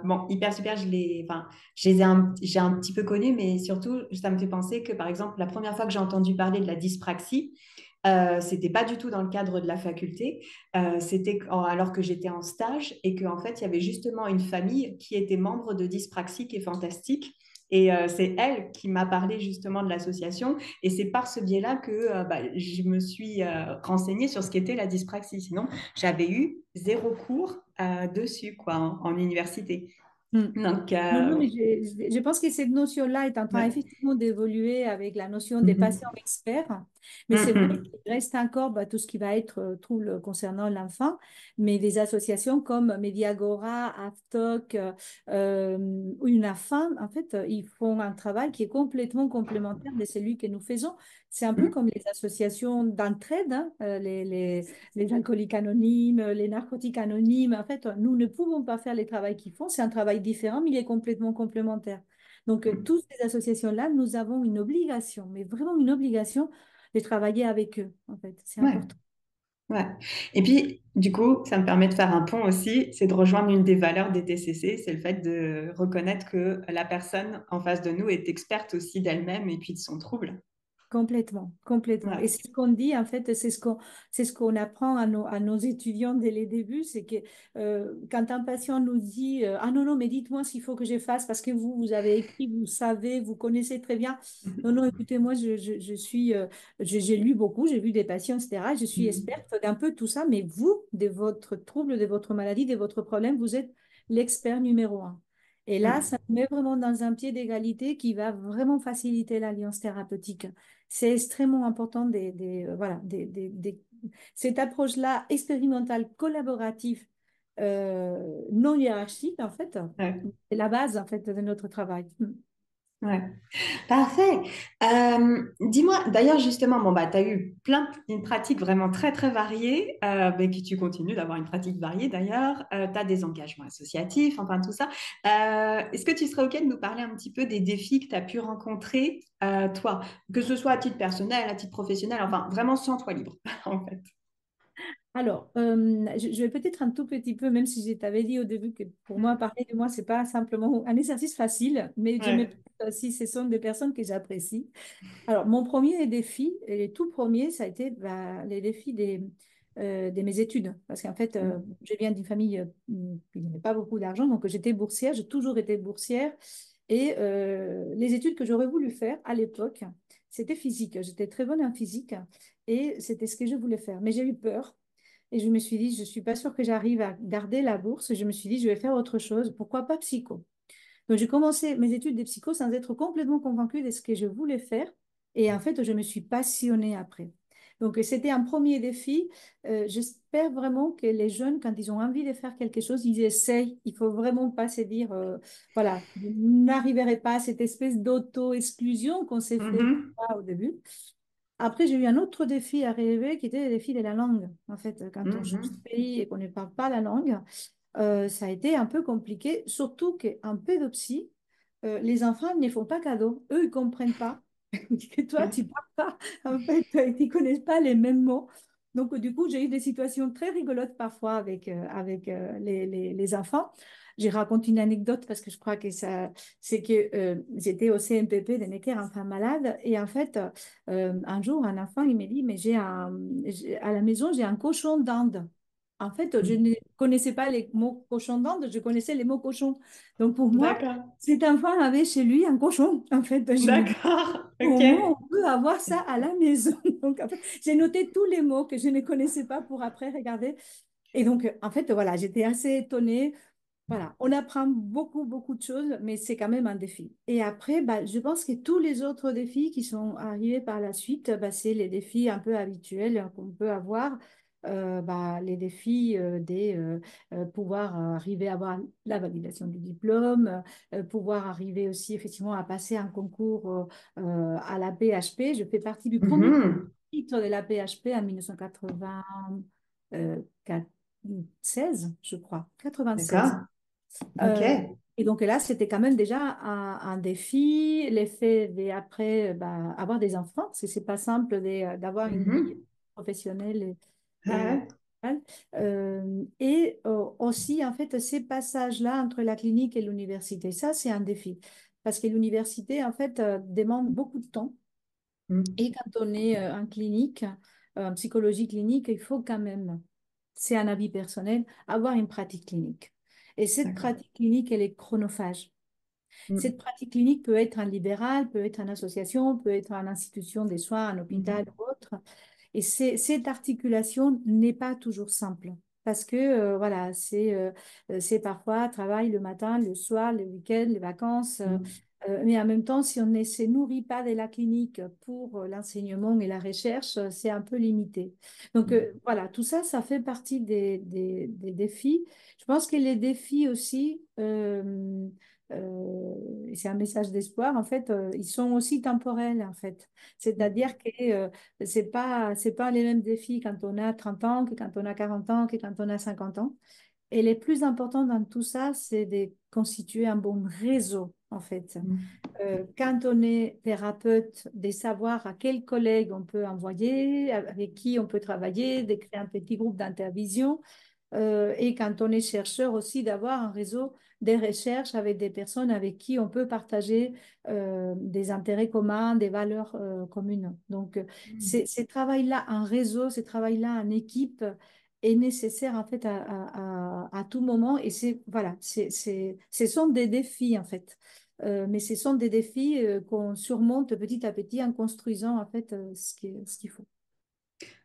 bon, Hyper Super, enfin, j'ai un petit peu connu, mais surtout, ça me fait penser que, par exemple, la première fois que j'ai entendu parler de la dyspraxie, c'était pas du tout dans le cadre de la faculté. Alors que j'étais en stage et qu'en fait, il y avait justement une famille qui était membre de Dyspraxie qui est fantastique. Et c'est elle qui m'a parlé justement de l'association. Et c'est par ce biais-là que bah, je me suis renseignée sur ce qu'était la dyspraxie. Sinon, j'avais eu zéro cours dessus quoi, en université. Mm. Donc, Non, non, mais je pense que cette notion-là est en train ouais. effectivement d'évoluer avec la notion des patients Mhm. experts. Mais c'est vrai Mhm. qu'il reste encore bah, tout ce qui va être trouble concernant l'enfant. Mais des associations comme Mediagora, AFTOC ou UNAFAM, en fait, ils font un travail qui est complètement complémentaire de celui que nous faisons. C'est un peu Mhm. comme les associations d'entraide, hein, les alcooliques anonymes, les narcotiques anonymes. En fait, nous ne pouvons pas faire le travail qu'ils font. C'est un travail différent, mais il est complètement complémentaire. Donc, toutes ces associations-là, nous avons une obligation, mais vraiment une obligation de travailler avec eux, en fait. C'est Ouais. important. Ouais. Et puis, du coup, ça me permet de faire un pont aussi, c'est de rejoindre une des valeurs des TCC, c'est le fait de reconnaître que la personne en face de nous est experte aussi d'elle-même et puis de son trouble. Complètement, complètement. Et Ouais. c'est ce qu'on dit, en fait, c'est ce qu'on apprend à nos étudiants dès les débuts, c'est que quand un patient nous dit ah non, non, mais dites-moi ce qu'il faut que je fasse parce que vous avez écrit, vous savez, vous connaissez très bien. Non, non, écoutez, moi, je suis, j'ai lu beaucoup, j'ai vu des patients, etc. Je suis Mhm. experte d'un peu tout ça, mais vous, de votre trouble, de votre maladie, de votre problème, vous êtes l'expert numéro un. Et là, ça nous met vraiment dans un pied d'égalité qui va vraiment faciliter l'alliance thérapeutique. C'est extrêmement important voilà, cette approche-là expérimentale, collaborative, non hiérarchique, en fait, Ouais. c'est la base, en fait, de notre travail. Ouais. Parfait. Dis-moi, d'ailleurs, justement, bon, bah, tu as eu une pratique vraiment très, très variée, mais que tu continues d'avoir une pratique variée d'ailleurs. Tu as des engagements associatifs, enfin tout ça. Est-ce que tu serais OK de nous parler un petit peu des défis que tu as pu rencontrer, toi, que ce soit à titre personnel, à titre professionnel, enfin vraiment sans toi libre, en fait. Alors, je vais peut-être un tout petit peu, même si je t'avais dit au début que pour moi, parler de moi, c'est pas simplement un exercice facile, mais je me Ouais. demande si ce sont des personnes que j'apprécie. Alors, mon premier défi, et les tout premiers, ça a été bah, les défis de mes études. Parce qu'en fait, je viens d'une famille qui n'avait pas beaucoup d'argent, donc j'étais boursière, j'ai toujours été boursière. Et les études que j'aurais voulu faire à l'époque, c'était physique. J'étais très bonne en physique et c'était ce que je voulais faire. Mais j'ai eu peur et je me suis dit, je ne suis pas sûre que j'arrive à garder la bourse. Je me suis dit, je vais faire autre chose. Pourquoi pas psycho? Donc, j'ai commencé mes études de psycho sans être complètement convaincue de ce que je voulais faire. Et en fait, je me suis passionnée après. Donc, c'était un premier défi. J'espère vraiment que les jeunes, quand ils ont envie de faire quelque chose, ils essayent. Il faut vraiment pas se dire, voilà, vous n'arriverez pas à cette espèce d'auto-exclusion qu'on s'est fait Mhm. au début. Après, j'ai eu un autre défi à relever qui était le défi de la langue. En fait, quand on change de Mhm. pays et qu'on ne parle pas la langue, ça a été un peu compliqué, surtout qu'en pédopsie, les enfants ne font pas cadeau. Eux, ils ne comprennent pas que toi, tu ne parles pas. En fait, ils ne connaissent pas les mêmes mots. Donc, du coup, j'ai eu des situations très rigolotes parfois avec les enfants. J'ai raconté une anecdote parce que je crois que ça, c'est que j'étais au CMPP de Necker, enfant malade. Et en fait, un jour, un enfant, il m'a dit, mais à la maison, j'ai un cochon d'Inde. En fait, je ne connaissais pas les mots cochon d'Inde, je connaissais les mots cochon. Donc pour moi, D'accord. cet enfant avait chez lui un cochon. En fait, je me dis, D'accord. OK. comment on peut avoir ça à la maison? Donc en fait, j'ai noté tous les mots que je ne connaissais pas pour après regarder. Et donc, en fait, voilà, j'étais assez étonnée. Voilà, on apprend beaucoup, beaucoup de choses, mais c'est quand même un défi. Et après, bah, je pense que tous les autres défis qui sont arrivés par la suite, bah, c'est les défis un peu habituels qu'on peut avoir. Bah, les défis des pouvoir arriver à avoir la validation du diplôme, pouvoir arriver aussi effectivement à passer un concours à la PHP. Je fais partie du premier Mhm. titre de la PHP en 1996, je crois, 96. D'accord. OK. Euh, et donc là, c'était quand même déjà un défi. L'effet après bah, avoir des enfants, parce que c'est pas simple d'avoir une vie Mhm. professionnelle et Ouais. aussi, en fait, ces passages-là entre la clinique et l'université, ça, c'est un défi. Parce que l'université, en fait, demande beaucoup de temps. Mhm. Et quand on est en clinique, en psychologie clinique, il faut quand même, c'est un avis personnel, avoir une pratique clinique. Et cette D'accord. pratique clinique, elle est chronophage. Cette Mhm. pratique clinique peut être en libéral, peut être en association, peut être en institution des soins, en hôpital Mhm. ou autre. Et cette articulation n'est pas toujours simple. Parce que voilà, c'est parfois travail le matin, le soir, le week-end, les vacances. Mhm. Mais en même temps, si on ne se nourrit pas de la clinique pour l'enseignement et la recherche, c'est un peu limité. Donc voilà, tout ça, ça fait partie des défis. Je pense que les défis aussi, c'est un message d'espoir, en fait, ils sont aussi temporels, en fait. C'est-à-dire que c'est pas les mêmes défis quand on a 30 ans que quand on a 40 ans, que quand on a 50 ans. Et les plus importants dans tout ça, c'est de constituer un bon réseau, en fait. Mhm. Quand on est thérapeute, de savoir à quels collègues on peut envoyer, avec qui on peut travailler, de créer un petit groupe d'intervision. Et quand on est chercheur aussi, d'avoir un réseau des recherches avec des personnes avec qui on peut partager des intérêts communs, des valeurs communes. Donc, ces travails-là en réseau, ces travails-là en équipe est nécessaire en fait à tout moment. Et c'est, voilà, ce sont des défis en fait. Mais ce sont des défis qu'on surmonte petit à petit en construisant en fait ce qu'il faut.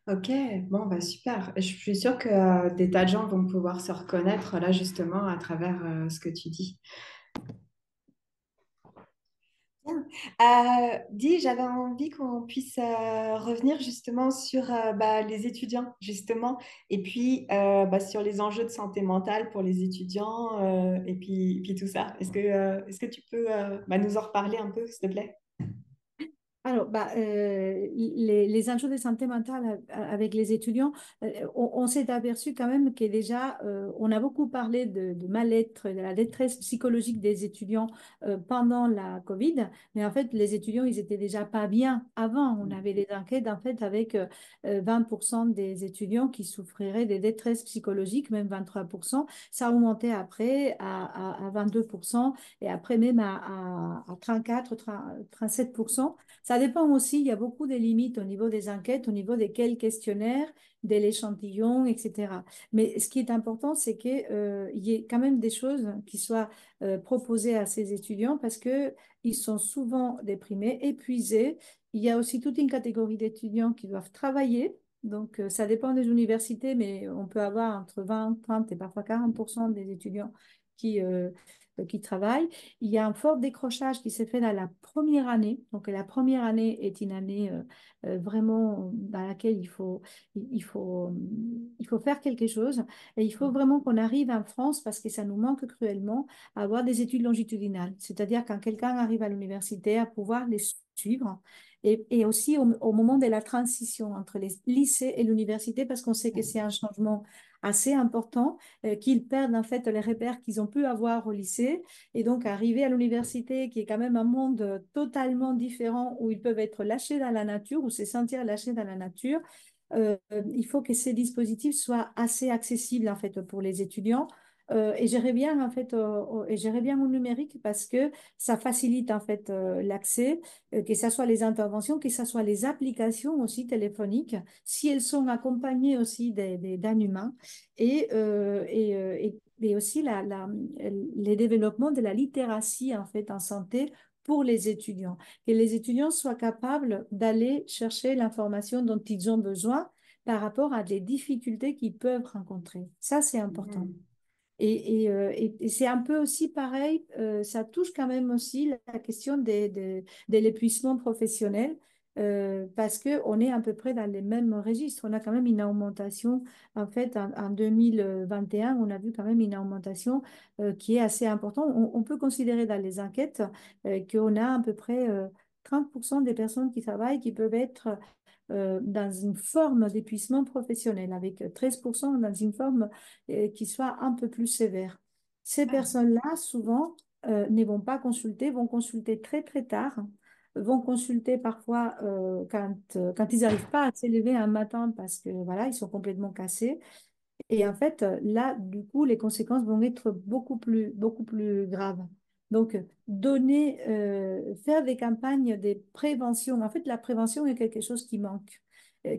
Ok, bon, bah super. Je suis sûre que des tas de gens vont pouvoir se reconnaître là justement à travers ce que tu dis. Bien. Dis, j'avais envie qu'on puisse revenir justement sur bah, les étudiants, justement, et puis bah, sur les enjeux de santé mentale pour les étudiants, et puis tout ça. Est-ce que tu peux bah, nous en reparler un peu, s'il te plaît? Alors, les enjeux de santé mentale avec les étudiants, on s'est aperçu quand même que déjà, on a beaucoup parlé de mal-être, de la détresse psychologique des étudiants pendant la Covid, mais en fait, les étudiants, ils étaient déjà pas bien avant. On avait des enquêtes, en fait, avec 20% des étudiants qui souffriraient de détresse psychologique, même 23%. Ça a augmenté après à 22% et après même à 34, 37%. Ça dépend aussi, il y a beaucoup de limites au niveau des enquêtes, au niveau de quels questionnaires, de l'échantillon, etc. Mais ce qui est important, c'est qu'il y ait quand même des choses qui soient proposées à ces étudiants parce qu'ils sont souvent déprimés, épuisés. Il y a aussi toute une catégorie d'étudiants qui doivent travailler. Donc, ça dépend des universités, mais on peut avoir entre 20, 30 et parfois 40% des étudiants qui, euh, qui travaillent. Il y a un fort décrochage qui s'est fait dans la première année. Donc, la première année est une année vraiment dans laquelle il faut faire quelque chose. Et il faut vraiment qu'on arrive en France, parce que ça nous manque cruellement, à avoir des études longitudinales. C'est-à-dire quand quelqu'un arrive à l'université, à pouvoir les suivre. Et aussi au moment de la transition entre les lycées et l'université, parce qu'on sait que c'est un changement assez important, qu'ils perdent en fait les repères qu'ils ont pu avoir au lycée et donc arriver à l'université qui est quand même un monde totalement différent où ils peuvent être lâchés dans la nature ou se sentir lâchés dans la nature. Il faut que ces dispositifs soient assez accessibles en fait pour les étudiants. Et j'irais bien en fait et j'irais bien au numérique parce que ça facilite en fait l'accès, que ce soit les interventions, que ce soit les applications aussi téléphoniques, si elles sont accompagnées aussi d'un humain et aussi les développements de la littératie en fait en santé pour les étudiants. Que les étudiants soient capables d'aller chercher l'information dont ils ont besoin par rapport à des difficultés qu'ils peuvent rencontrer. Ça, c'est important. Mhm. Et c'est un peu aussi pareil, ça touche quand même aussi la question de l'épuisement professionnel, parce qu'on est à peu près dans les mêmes registres. On a quand même une augmentation, en fait, en 2021, on a vu quand même une augmentation qui est assez importante. On peut considérer dans les enquêtes qu'on a à peu près 30% des personnes qui travaillent qui peuvent être dans une forme d'épuisement professionnel, avec 13% dans une forme qui soit un peu plus sévère. Ces personnes-là, souvent, ne vont pas consulter, vont consulter très très tard, vont consulter parfois quand ils n'arrivent pas à s'élever un matin parce que voilà, ils sont complètement cassés. Et en fait, là, du coup, les conséquences vont être beaucoup plus graves. Donc, faire des campagnes de prévention. En fait, la prévention est quelque chose qui manque,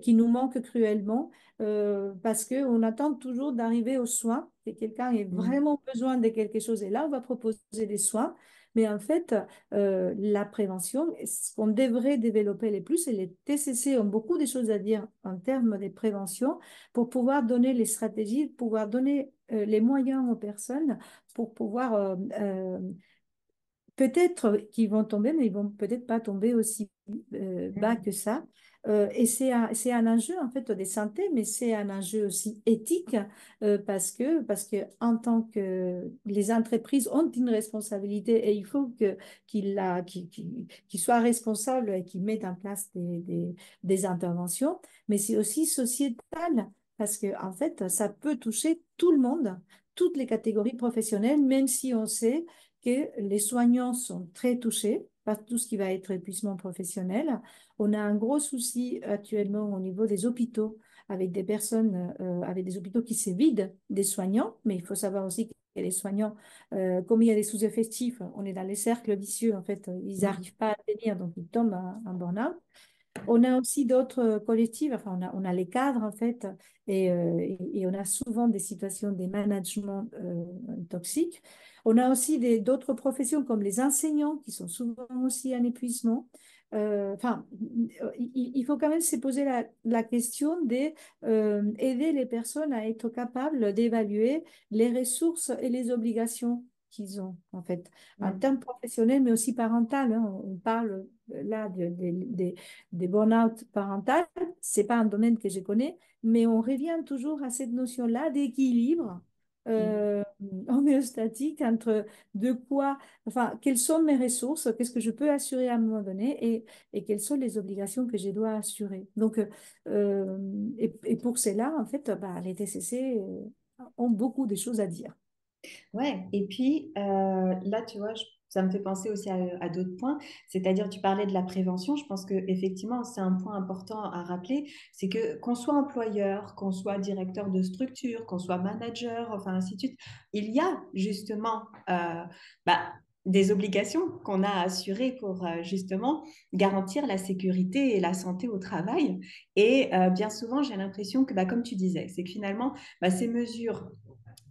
qui nous manque cruellement, parce qu'on attend toujours d'arriver aux soins, que quelqu'un ait Mhm. vraiment besoin de quelque chose. Et là, on va proposer des soins. Mais en fait, la prévention, ce qu'on devrait développer les plus, et les TCC ont beaucoup de choses à dire en termes de prévention, pour pouvoir donner les stratégies, pouvoir donner les moyens aux personnes pour pouvoir peut-être qu'ils vont tomber, mais ils vont peut-être pas tomber aussi bas que Mhm. ça. Et c'est un enjeu en fait de santé, mais c'est un enjeu aussi éthique parce que en tant que les entreprises ont une responsabilité et il faut qu'ils soient responsables et qu'ils mettent en place des interventions, mais c'est aussi sociétal parce que en fait ça peut toucher tout le monde, toutes les catégories professionnelles, même si on sait que les soignants sont très touchés par tout ce qui va être épuisement professionnel. On a un gros souci actuellement au niveau des hôpitaux avec des personnes, avec des hôpitaux qui se vident des soignants, mais il faut savoir aussi que les soignants, comme il y a des sous-effectifs, on est dans les cercles vicieux, en fait, ils Mm. n'arrivent pas à tenir, donc ils tombent en burn-out. On a aussi d'autres collectifs, enfin, on a les cadres en fait, et on a souvent des situations, des managements toxiques. On a aussi d'autres professions comme les enseignants qui sont souvent aussi en épuisement. Enfin, il faut quand même se poser la question d'aider les personnes à être capables d'évaluer les ressources et les obligations qu'ils ont, en fait, en Mm. termes professionnels, mais aussi parentaux, hein. On parle là des burn-out parentales. C'est pas un domaine que je connais, mais on revient toujours à cette notion-là d'équilibre Mm. euh, homéostatique entre de quoi, enfin, quelles sont mes ressources, qu'est-ce que je peux assurer à un moment donné et quelles sont les obligations que je dois assurer. Donc, et pour cela, en fait, bah, les TCC ont beaucoup de choses à dire. Ouais, et puis là, tu vois, ça me fait penser aussi à d'autres points, c'est-à-dire tu parlais de la prévention, je pense que effectivement c'est un point important à rappeler, c'est que qu'on soit employeur, qu'on soit directeur de structure, qu'on soit manager, enfin ainsi de suite, il y a justement bah, des obligations qu'on a à assurer pour justement garantir la sécurité et la santé au travail. Et bien souvent, j'ai l'impression que, bah, comme tu disais, c'est que finalement, bah, ces mesures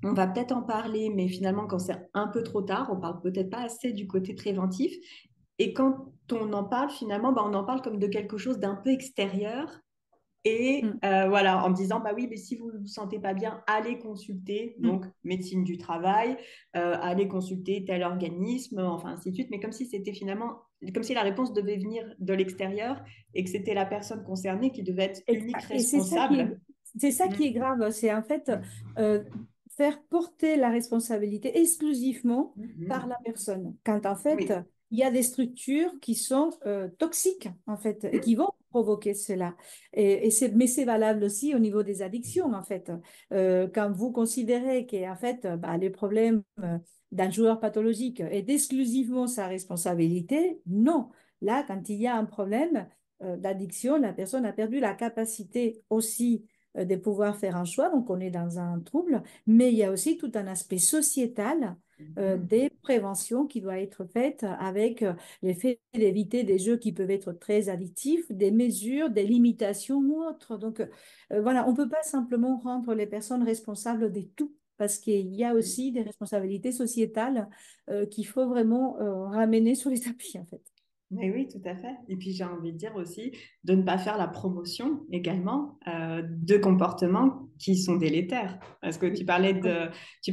on va peut-être en parler, mais finalement, quand c'est un peu trop tard, on parle peut-être pas assez du côté préventif. Et quand on en parle, finalement, bah, on en parle comme de quelque chose d'un peu extérieur. Et Mm, voilà, en disant, bah oui, mais si vous ne vous sentez pas bien, allez consulter, mm. donc médecine du travail, allez consulter tel organisme, enfin ainsi de suite. Mais comme si c'était finalement, comme si la réponse devait venir de l'extérieur et que c'était la personne concernée qui devait être unique Exact. Et responsable. c'est ça qui est Mm. grave, c'est en fait euh, faire porter la responsabilité exclusivement par Mhm. la personne. Quand en fait, Oui. il y a des structures qui sont toxiques, en fait, et qui Mm. vont provoquer cela. Mais c'est valable aussi au niveau des addictions, en fait. Quand vous considérez que, en fait, bah, les problèmes d'un joueur pathologique est exclusivement sa responsabilité, non. Là, quand il y a un problème, d'addiction, la personne a perdu la capacité aussi de pouvoir faire un choix, donc on est dans un trouble, mais il y a aussi tout un aspect sociétal Mhm. des préventions qui doit être faites avec le fait d'éviter des jeux qui peuvent être très addictifs, des mesures, des limitations ou autres. Donc voilà, on ne peut pas simplement rendre les personnes responsables de tout. Parce qu'il y a aussi des responsabilités sociétales qu'il faut vraiment ramener sur les tapis, en fait. Mais oui, tout à fait. Et puis j'ai envie de dire aussi de ne pas faire la promotion également de comportements qui sont délétères. Parce que Oui. tu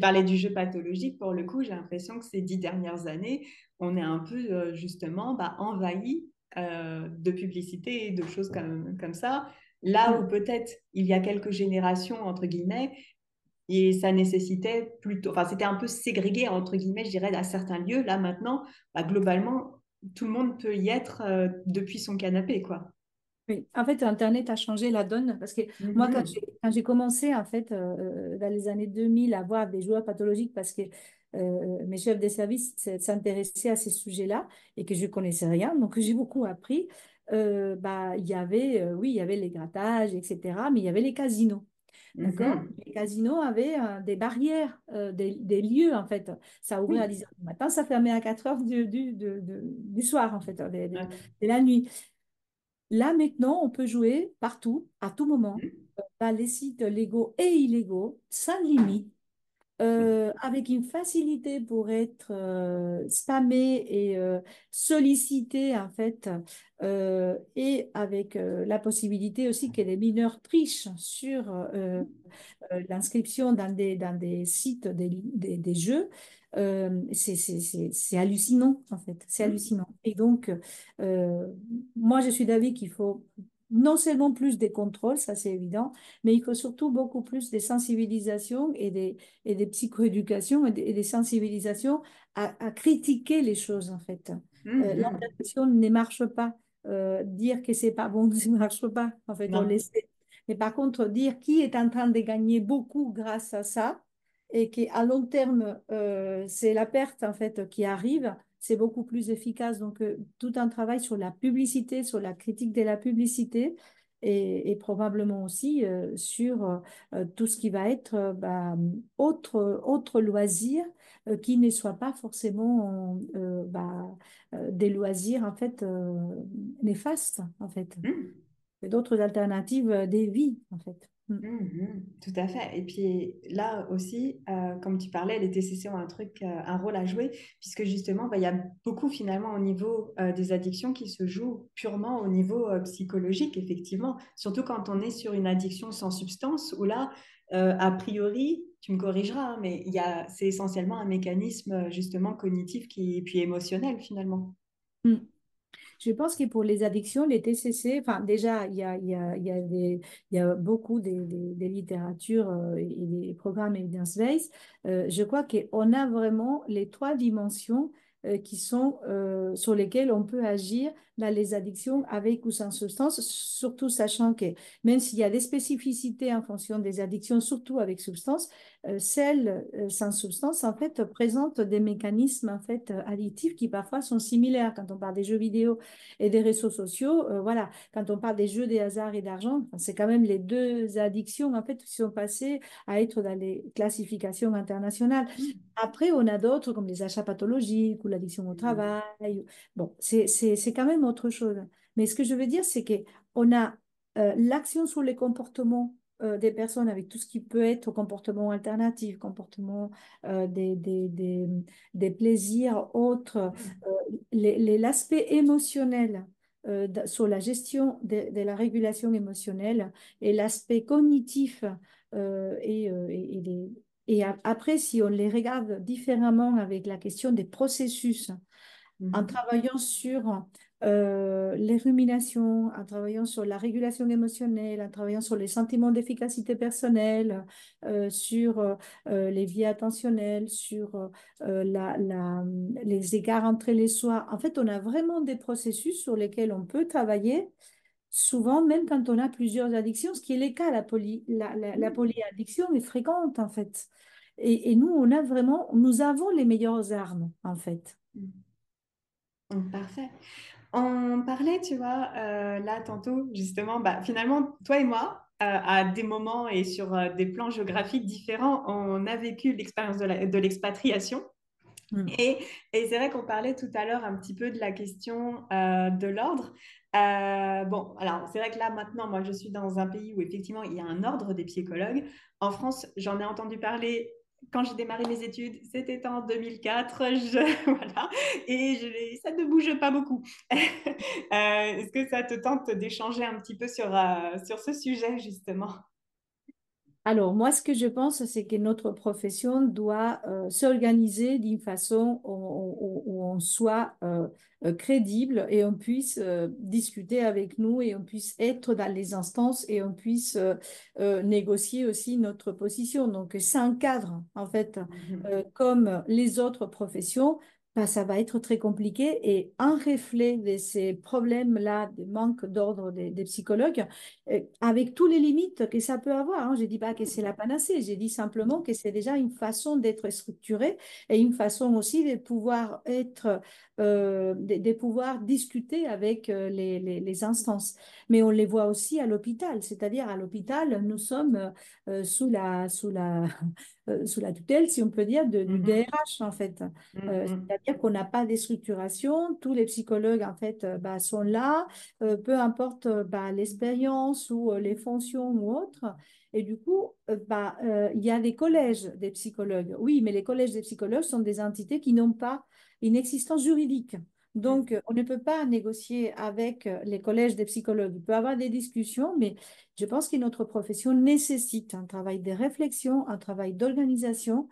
parlais du jeu pathologique, pour le coup, j'ai l'impression que ces 10 dernières années, on est un peu justement bah, envahi de publicité et de choses comme ça. Là où Mm. peut-être il y a quelques générations, entre guillemets, et ça nécessitait plutôt, enfin, c'était un peu ségrégué, entre guillemets, je dirais, à certains lieux. Là, maintenant, bah, globalement, tout le monde peut y être depuis son canapé, quoi. Oui, en fait, Internet a changé la donne parce que moi, Mhm. quand j'ai commencé, en fait, dans les années 2000, à voir des joueurs pathologiques parce que mes chefs de service s'intéressaient à ces sujets-là et que je connaissais rien, donc j'ai beaucoup appris. Bah, il y avait, oui, il y avait les grattages, etc., mais il y avait les casinos. D'accord? Mhm. Les casinos avaient des barrières, des lieux, en fait. Ça ouvrait à Oui. 10 heures du matin, ça fermait à 4 heures du soir, en fait, Ouais. de la nuit. Là, maintenant, on peut jouer partout, à tout moment, Mhm. dans les sites légaux et illégaux, sans limite, avec une facilité pour être spammé et sollicité, en fait, et avec la possibilité aussi que les mineurs trichent sur l'inscription dans des sites des jeux, c'est hallucinant, en fait. C'est Mhm. hallucinant. Et donc, euh, moi, je suis d'avis qu'il faut non seulement plus des contrôles, ça c'est évident, mais il faut surtout beaucoup plus des sensibilisations et des psychoéducations et des sensibilisations à critiquer les choses, en fait. Mhm. L'interdiction ne marche pas. Dire que c'est pas bon ne marche pas. En fait, on Non. laisse. Mais par contre, dire qui est en train de gagner beaucoup grâce à ça et qu'à long terme, c'est la perte en fait qui arrive, c'est beaucoup plus efficace. Donc, tout un travail sur la publicité, sur la critique de la publicité, et probablement aussi sur tout ce qui va être autre loisir qui ne soit pas forcément des loisirs en fait néfastes en fait. Mhm. Et d'autres alternatives des vies en fait. Mm. Mhm, tout à fait. Et puis là aussi, comme tu parlais, les TCC ont un rôle à jouer, puisque justement, bah, il y a beaucoup finalement au niveau des addictions qui se jouent purement au niveau psychologique, effectivement. Surtout quand on est sur une addiction sans substance, où là, a priori, tu me corrigeras, hein, mais c'est essentiellement un mécanisme justement cognitif et puis émotionnel finalement. Mm. Je pense que pour les addictions, les TCC, enfin déjà, il y a beaucoup des littératures et des programmes evidence-based. Je crois qu'on a vraiment les trois dimensions qui sont sur lesquelles on peut agir dans les addictions avec ou sans substance, surtout sachant que même s'il y a des spécificités en fonction des addictions, surtout avec substance, celles sans substance, en fait, présentent des mécanismes en fait, addictifs qui parfois sont similaires. Quand on parle des jeux vidéo, et des réseaux sociaux, voilà, quand on parle des jeux, des hasards et d'argent, enfin, c'est quand même les deux addictions en fait qui sont passées à être dans les classifications internationales. Après, on a d'autres comme les achats pathologiques ou l'addiction au Mhm. travail. Bon, c'est quand même autre chose. Mais ce que je veux dire, c'est qu'on a l'action sur les comportements des personnes avec tout ce qui peut être comportement alternatif, comportement des plaisirs autres, l'aspect émotionnel sur la gestion de la régulation émotionnelle et l'aspect cognitif après, si on les regarde différemment avec la question des processus, en Mhm. travaillant sur les ruminations, en travaillant sur la régulation émotionnelle, en travaillant sur les sentiments d'efficacité personnelle, sur les vies attentionnelles, sur les écarts entre les soi. En fait, on a vraiment des processus sur lesquels on peut travailler, souvent même quand on a plusieurs addictions, ce qui est le cas, la Mhm. polyaddiction est fréquente en fait. Et nous, nous avons les meilleures armes en fait. Parfait. On parlait, tu vois, là tantôt, justement, bah, finalement, toi et moi, à des moments et sur des plans géographiques différents, on a vécu l'expérience de l'expatriation. Mm. Et, et c'est vrai qu'on parlait tout à l'heure un petit peu de la question de l'ordre. Bon, alors c'est vrai que là maintenant, moi je suis dans un pays où effectivement il y a un ordre des psychologues. En France, j'en ai entendu parler quand j'ai démarré mes études, c'était en 2004, voilà, et ça ne bouge pas beaucoup. Est-ce que ça te tente d'échanger un petit peu sur ce sujet justement? Alors, moi, ce que je pense, c'est que notre profession doit s'organiser d'une façon où on soit crédible et on puisse discuter avec nous et on puisse être dans les instances et on puisse négocier aussi notre position. Donc, c'est un cadre, en fait, Mhm. comme les autres professions. Ben, ça va être très compliqué et un reflet de ces problèmes-là, de manque d'ordre des psychologues, avec tous les limites que ça peut avoir. Hein. Je ne dis pas que c'est la panacée, j'ai dit simplement que c'est déjà une façon d'être structuré et une façon aussi de pouvoir de pouvoir discuter avec les instances. Mais on les voit aussi à l'hôpital, c'est-à-dire à l'hôpital, nous sommes sous la tutelle, si on peut dire, du Mhm. DRH en fait. Mhm. C'est-à-dire qu'on n'a pas de structuration, tous les psychologues en fait sont là, peu importe l'expérience ou les fonctions ou autres. Et du coup, il y a des collèges des psychologues. Oui, mais les collèges des psychologues sont des entités qui n'ont pas une existence juridique. Donc, Mhm. on ne peut pas négocier avec les collèges des psychologues. Il peut y avoir des discussions, mais je pense que notre profession nécessite un travail de réflexion, un travail d'organisation,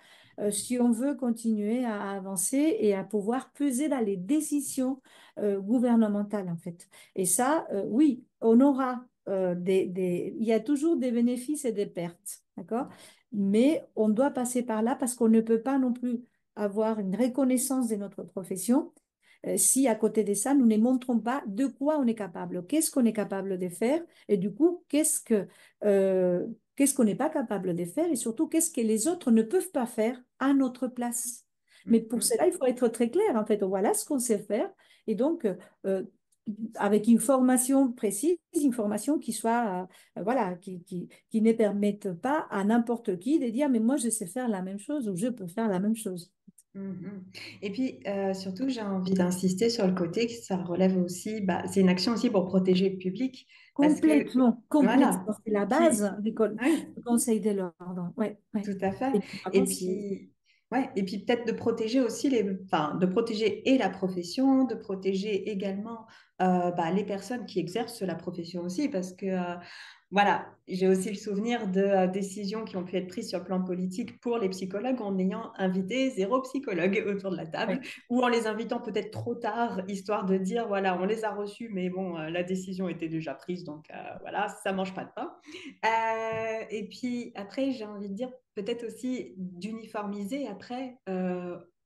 si on veut continuer à avancer et à pouvoir peser dans les décisions gouvernementales, en fait. Et ça, oui, on aura il y a toujours des bénéfices et des pertes, d'accord? Mais on doit passer par là parce qu'on ne peut pas non plus avoir une reconnaissance de notre profession si à côté de ça, nous ne montrons pas de quoi on est capable, qu'est-ce qu'on est capable de faire et du coup, euh, qu'est-ce qu'on n'est pas capable de faire et surtout, qu'est-ce que les autres ne peuvent pas faire à notre place. Mais pour Mhm. cela, il faut être très clair. En fait, voilà ce qu'on sait faire. Et donc, avec une formation précise, une formation qui soit, voilà, qui ne permette pas à n'importe qui de dire, mais moi, je sais faire la même chose ou je peux faire la même chose. Mhm. Et puis, surtout, j'ai envie d'insister sur le côté que ça relève aussi, bah, c'est une action aussi pour protéger le public, parce que, Complètement, voilà, complètement. C'est la base qui, oui, du conseil de l'ordre. Ouais, ouais. tout à fait. Et puis, Et vraiment, puis, ouais, et puis peut-être de protéger aussi enfin, de protéger et la profession, de protéger également bah, les personnes qui exercent la profession aussi, parce que voilà, j'ai aussi le souvenir de décisions qui ont pu être prises sur le plan politique pour les psychologues en ayant invité zéro psychologue autour de la table ouais. ou en les invitant peut-être trop tard, histoire de dire, voilà, on les a reçus, mais bon, la décision était déjà prise, donc voilà, ça mange pas de pain. Et puis après, j'ai envie de dire peut-être aussi d'uniformiser après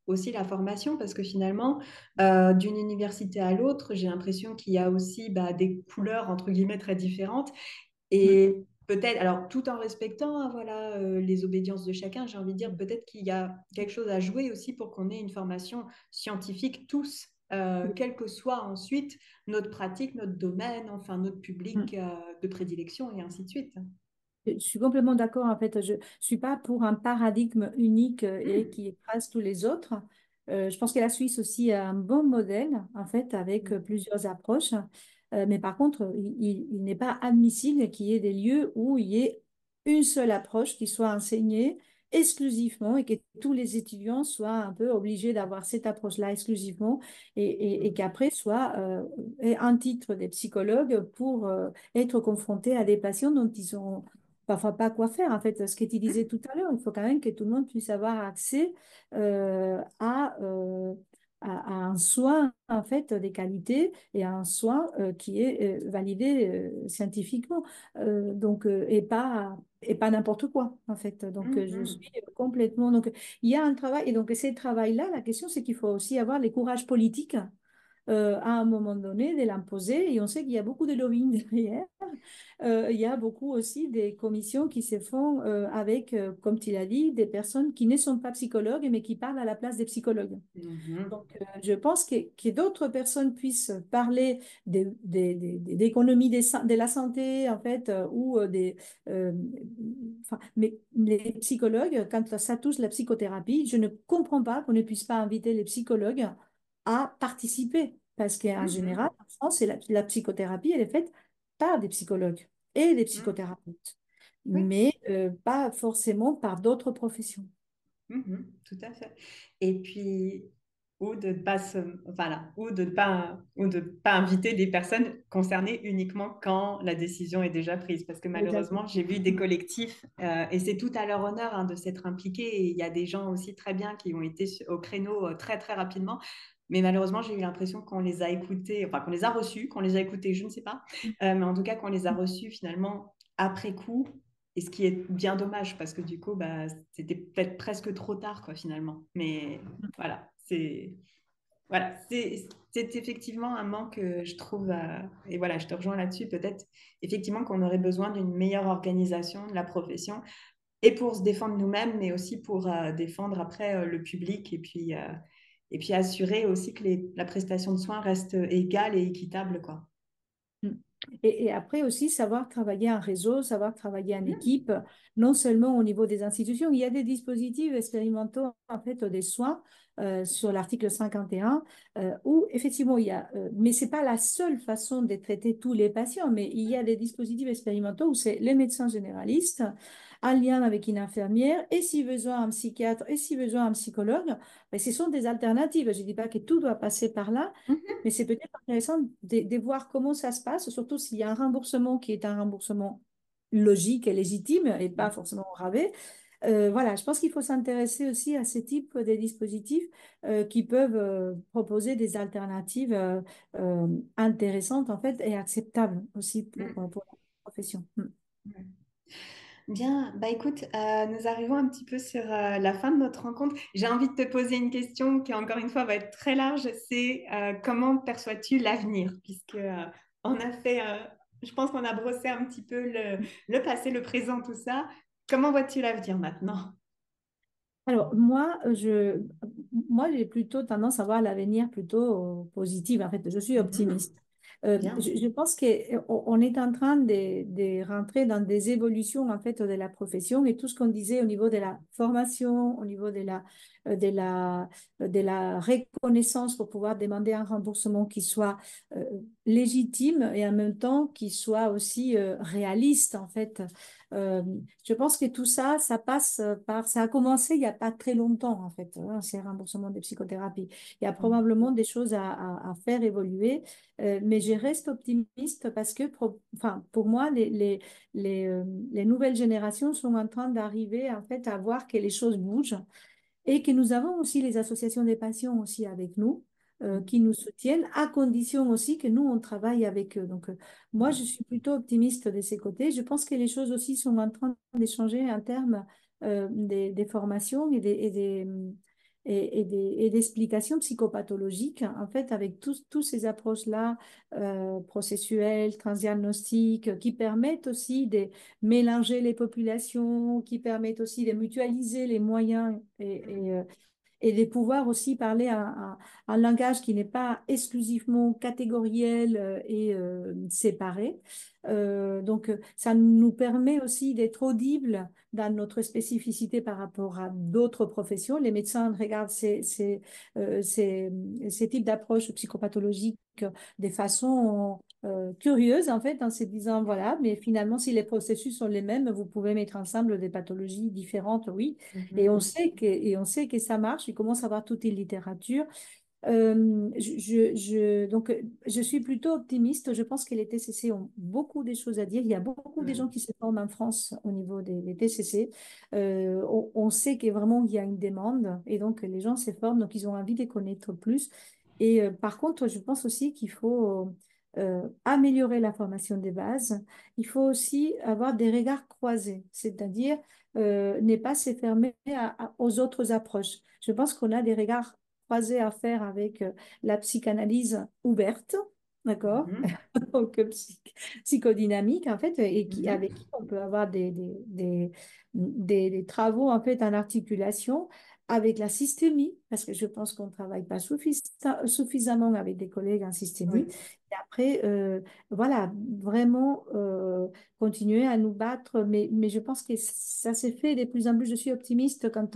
aussi la formation, parce que finalement, d'une université à l'autre, j'ai l'impression qu'il y a aussi bah, des couleurs, entre guillemets, très différentes. Mm, Et peut-être, alors tout en respectant hein, voilà, les obédiences de chacun, j'ai envie de dire peut-être qu'il y a quelque chose à jouer aussi pour qu'on ait une formation scientifique tous, quelle que soit ensuite notre pratique, notre domaine, enfin notre public mm. de prédilection et ainsi de suite. Je suis complètement d'accord. En fait, je ne suis pas pour un paradigme unique et Hmm. qui écrase tous les autres. Je pense que la Suisse aussi a un bon modèle, en fait, avec plusieurs approches. Mais par contre, il n'est pas admissible qu'il y ait des lieux où il y ait une seule approche qui soit enseignée exclusivement et que tous les étudiants soient un peu obligés d'avoir cette approche-là exclusivement et qu'après soit aient un titre des psychologues pour être confrontés à des patients dont ils ont parfois pas quoi faire. En fait, ce que tu disais tout à l'heure, il faut quand même que tout le monde puisse avoir accès à un soin en fait des qualités et à un soin qui est validé scientifiquement. Et pas n'importe quoi en fait. Donc je Mhm. suis complètement. Donc il y a un travail et donc ce travail-là, la question c'est qu'il faut aussi avoir les courages politiques. À un moment donné, de l'imposer, et on sait qu'il y a beaucoup de lobbying derrière. Il y a beaucoup aussi des commissions qui se font avec, comme tu l'as dit, des personnes qui ne sont pas psychologues, mais qui parlent à la place des psychologues. Mhm. Donc, je pense que d'autres personnes puissent parler d'économie de la santé, en fait, euh, enfin, mais les psychologues, quand ça touche la psychothérapie, je ne comprends pas qu'on ne puisse pas inviter les psychologues à participer. Parce qu'en Mhm. général, en France, la psychothérapie, elle est faite par des psychologues et des Mhm. psychothérapeutes, Oui. mais pas forcément par d'autres professions. Mhm. Tout à fait. Et puis, ou de ne pas voilà, ou de pas inviter des personnes concernées uniquement quand la décision est déjà prise. Parce que malheureusement, Exactement. j'ai vu des collectifs, et c'est tout à leur honneur hein, de s'être impliqués. Et il y a des gens aussi très bien qui ont été au créneau très, très rapidement. Mais malheureusement, j'ai eu l'impression qu'on les a écoutés, enfin qu'on les a reçus, qu'on les a écoutés, je ne sais pas. Mais en tout cas, qu'on les a reçus finalement après coup. Et ce qui est bien dommage parce que du coup, bah, c'était peut-être presque trop tard, quoi, finalement. Mais voilà, c'est effectivement un manque, je trouve. Et voilà, je te rejoins là-dessus. Peut-être effectivement qu'on aurait besoin d'une meilleure organisation de la profession et pour se défendre nous-mêmes, mais aussi pour défendre après le public et puis assurer aussi que la prestation de soins reste égale et équitable, quoi. Mm. Et après aussi, savoir travailler en réseau, savoir travailler en équipe, non seulement au niveau des institutions, il y a des dispositifs expérimentaux, en fait, des soins sur l'article 51, où effectivement, il y a, mais ce n'est pas la seule façon de traiter tous les patients, mais il y a des dispositifs expérimentaux où c'est les médecins généralistes, en lien avec une infirmière, et si besoin un psychiatre, et si besoin un psychologue, mais ce sont des alternatives. Je ne dis pas que tout doit passer par là, mais c'est peut-être intéressant de voir comment ça se passe, surtout s'il y a un remboursement qui est un remboursement logique et légitime et pas forcément au rabais. Voilà, je pense qu'il faut s'intéresser aussi à ces types de dispositifs qui peuvent proposer des alternatives intéressantes en fait et acceptables aussi pour la profession. Mm. Bien, bah écoute, nous arrivons un petit peu sur la fin de notre rencontre. J'ai envie de te poser une question qui, encore une fois, va être très large. C'est comment perçois-tu l'avenir? Puisque on a fait, je pense qu'on a brossé un petit peu le passé, le présent, tout ça. Comment vois-tu l'avenir maintenant? Alors, moi, j'ai plutôt tendance à voir l'avenir plutôt positif. En fait, je suis Mhm. optimiste. Bien. Je pense qu'on est en train de rentrer dans des évolutions en fait de la profession et tout ce qu'on disait au niveau de la formation, au niveau de la, de la reconnaissance pour pouvoir demander un remboursement qui soit euh, légitime et en même temps qui soit aussi réaliste en fait. Euh, je pense que tout ça, ça passe par, ça a commencé il n'y a pas très longtemps en fait, hein, ces remboursements de psychothérapie. Il y a Mm. probablement des choses à faire évoluer. Mais je reste optimiste parce que enfin, pour moi, les nouvelles générations sont en train d'arriver en fait à voir que les choses bougent et que nous avons aussi les associations des patients aussi avec nous, Mm. qui nous soutiennent, à condition aussi que nous, on travaille avec eux. Donc, moi, je suis plutôt optimiste de ces côtés. Je pense que les choses aussi sont en train d'échanger en termes des formations et d'explications psychopathologiques, en fait, avec tous ces approches-là, processuelles, transdiagnostiques, qui permettent aussi de mélanger les populations, qui permettent aussi de mutualiser les moyens et de pouvoir aussi parler un langage qui n'est pas exclusivement catégoriel et séparé. Ça nous permet aussi d'être audibles dans notre spécificité par rapport à d'autres professions. Les médecins regardent ces types d'approches psychopathologiques de façon curieuse, en fait, en se disant, voilà, mais finalement, si les processus sont les mêmes, vous pouvez mettre ensemble des pathologies différentes, oui. Mhm. Et on sait que ça marche. Il commence à avoir toute une littérature. Je suis plutôt optimiste. Je pense que les TCC ont beaucoup de choses à dire. Il y a beaucoup de gens qui se forment en France au niveau des TCC. On sait que vraiment il y a une demande et donc les gens se forment, donc ils ont envie de connaître plus. Et par contre, je pense aussi qu'il faut améliorer la formation des bases. Il faut aussi avoir des regards croisés, c'est-à-dire ne pas se fermer aux autres approches. Je pense qu'on a des regards croisés à faire avec la psychanalyse ouverte, d'accord? Mhm. Donc, psychodynamique, en fait, et Mhm. avec qui on peut avoir des travaux, en fait, en articulation avec la systémie, parce que je pense qu'on ne travaille pas suffisamment avec des collègues en systémie. Oui. Et après, voilà, vraiment continuer à nous battre, mais je pense que ça s'est fait de plus en plus. Je suis optimiste quant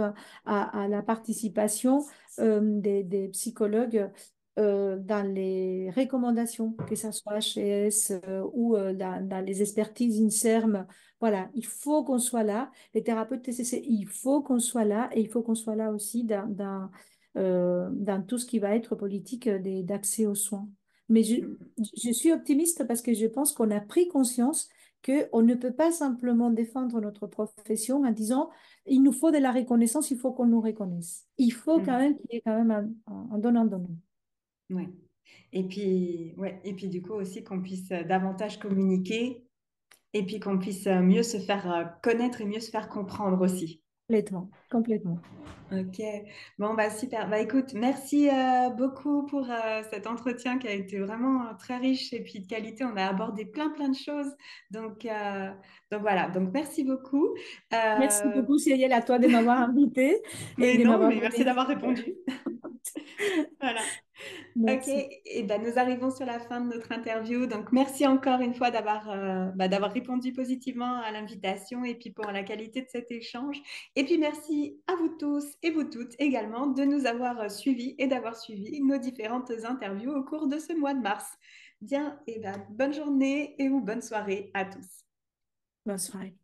à la participation des psychologues dans les recommandations, que ce soit HS ou dans les expertises INSERM. Voilà, il faut qu'on soit là. Les thérapeutes TCC, il faut qu'on soit là et il faut qu'on soit là aussi dans tout ce qui va être politique d'accès aux soins. Mais je suis optimiste parce que je pense qu'on a pris conscience qu'on ne peut pas simplement défendre notre profession en disant il nous faut de la reconnaissance, il faut qu'on nous reconnaisse. Il faut quand Mhm. même qu'il y ait quand même un donnant-donnant. Ouais. Et puis, ouais. Et puis, du coup, aussi qu'on puisse davantage communiquer et puis qu'on puisse mieux se faire connaître et mieux se faire comprendre aussi. Complètement, complètement. Ok, bon bah super. Bah écoute, merci beaucoup pour cet entretien qui a été vraiment très riche et puis de qualité. On a abordé plein de choses. Donc, euh, donc voilà, donc merci beaucoup. Merci Euh, beaucoup, Cyril, à toi de m'avoir invité et mais de non, m'avoir mais merci donné. d'avoir répondu. Voilà. Ok, Merci. et ben, nous arrivons sur la fin de notre interview. Donc, merci encore une fois d'avoir répondu positivement à l'invitation et puis pour la qualité de cet échange. Et puis, merci à vous tous et vous toutes également de nous avoir suivis et d'avoir suivi nos différentes interviews au cours de ce mois de mars. Bien, et ben, bonne journée et ou bonne soirée à tous. Bonne soirée.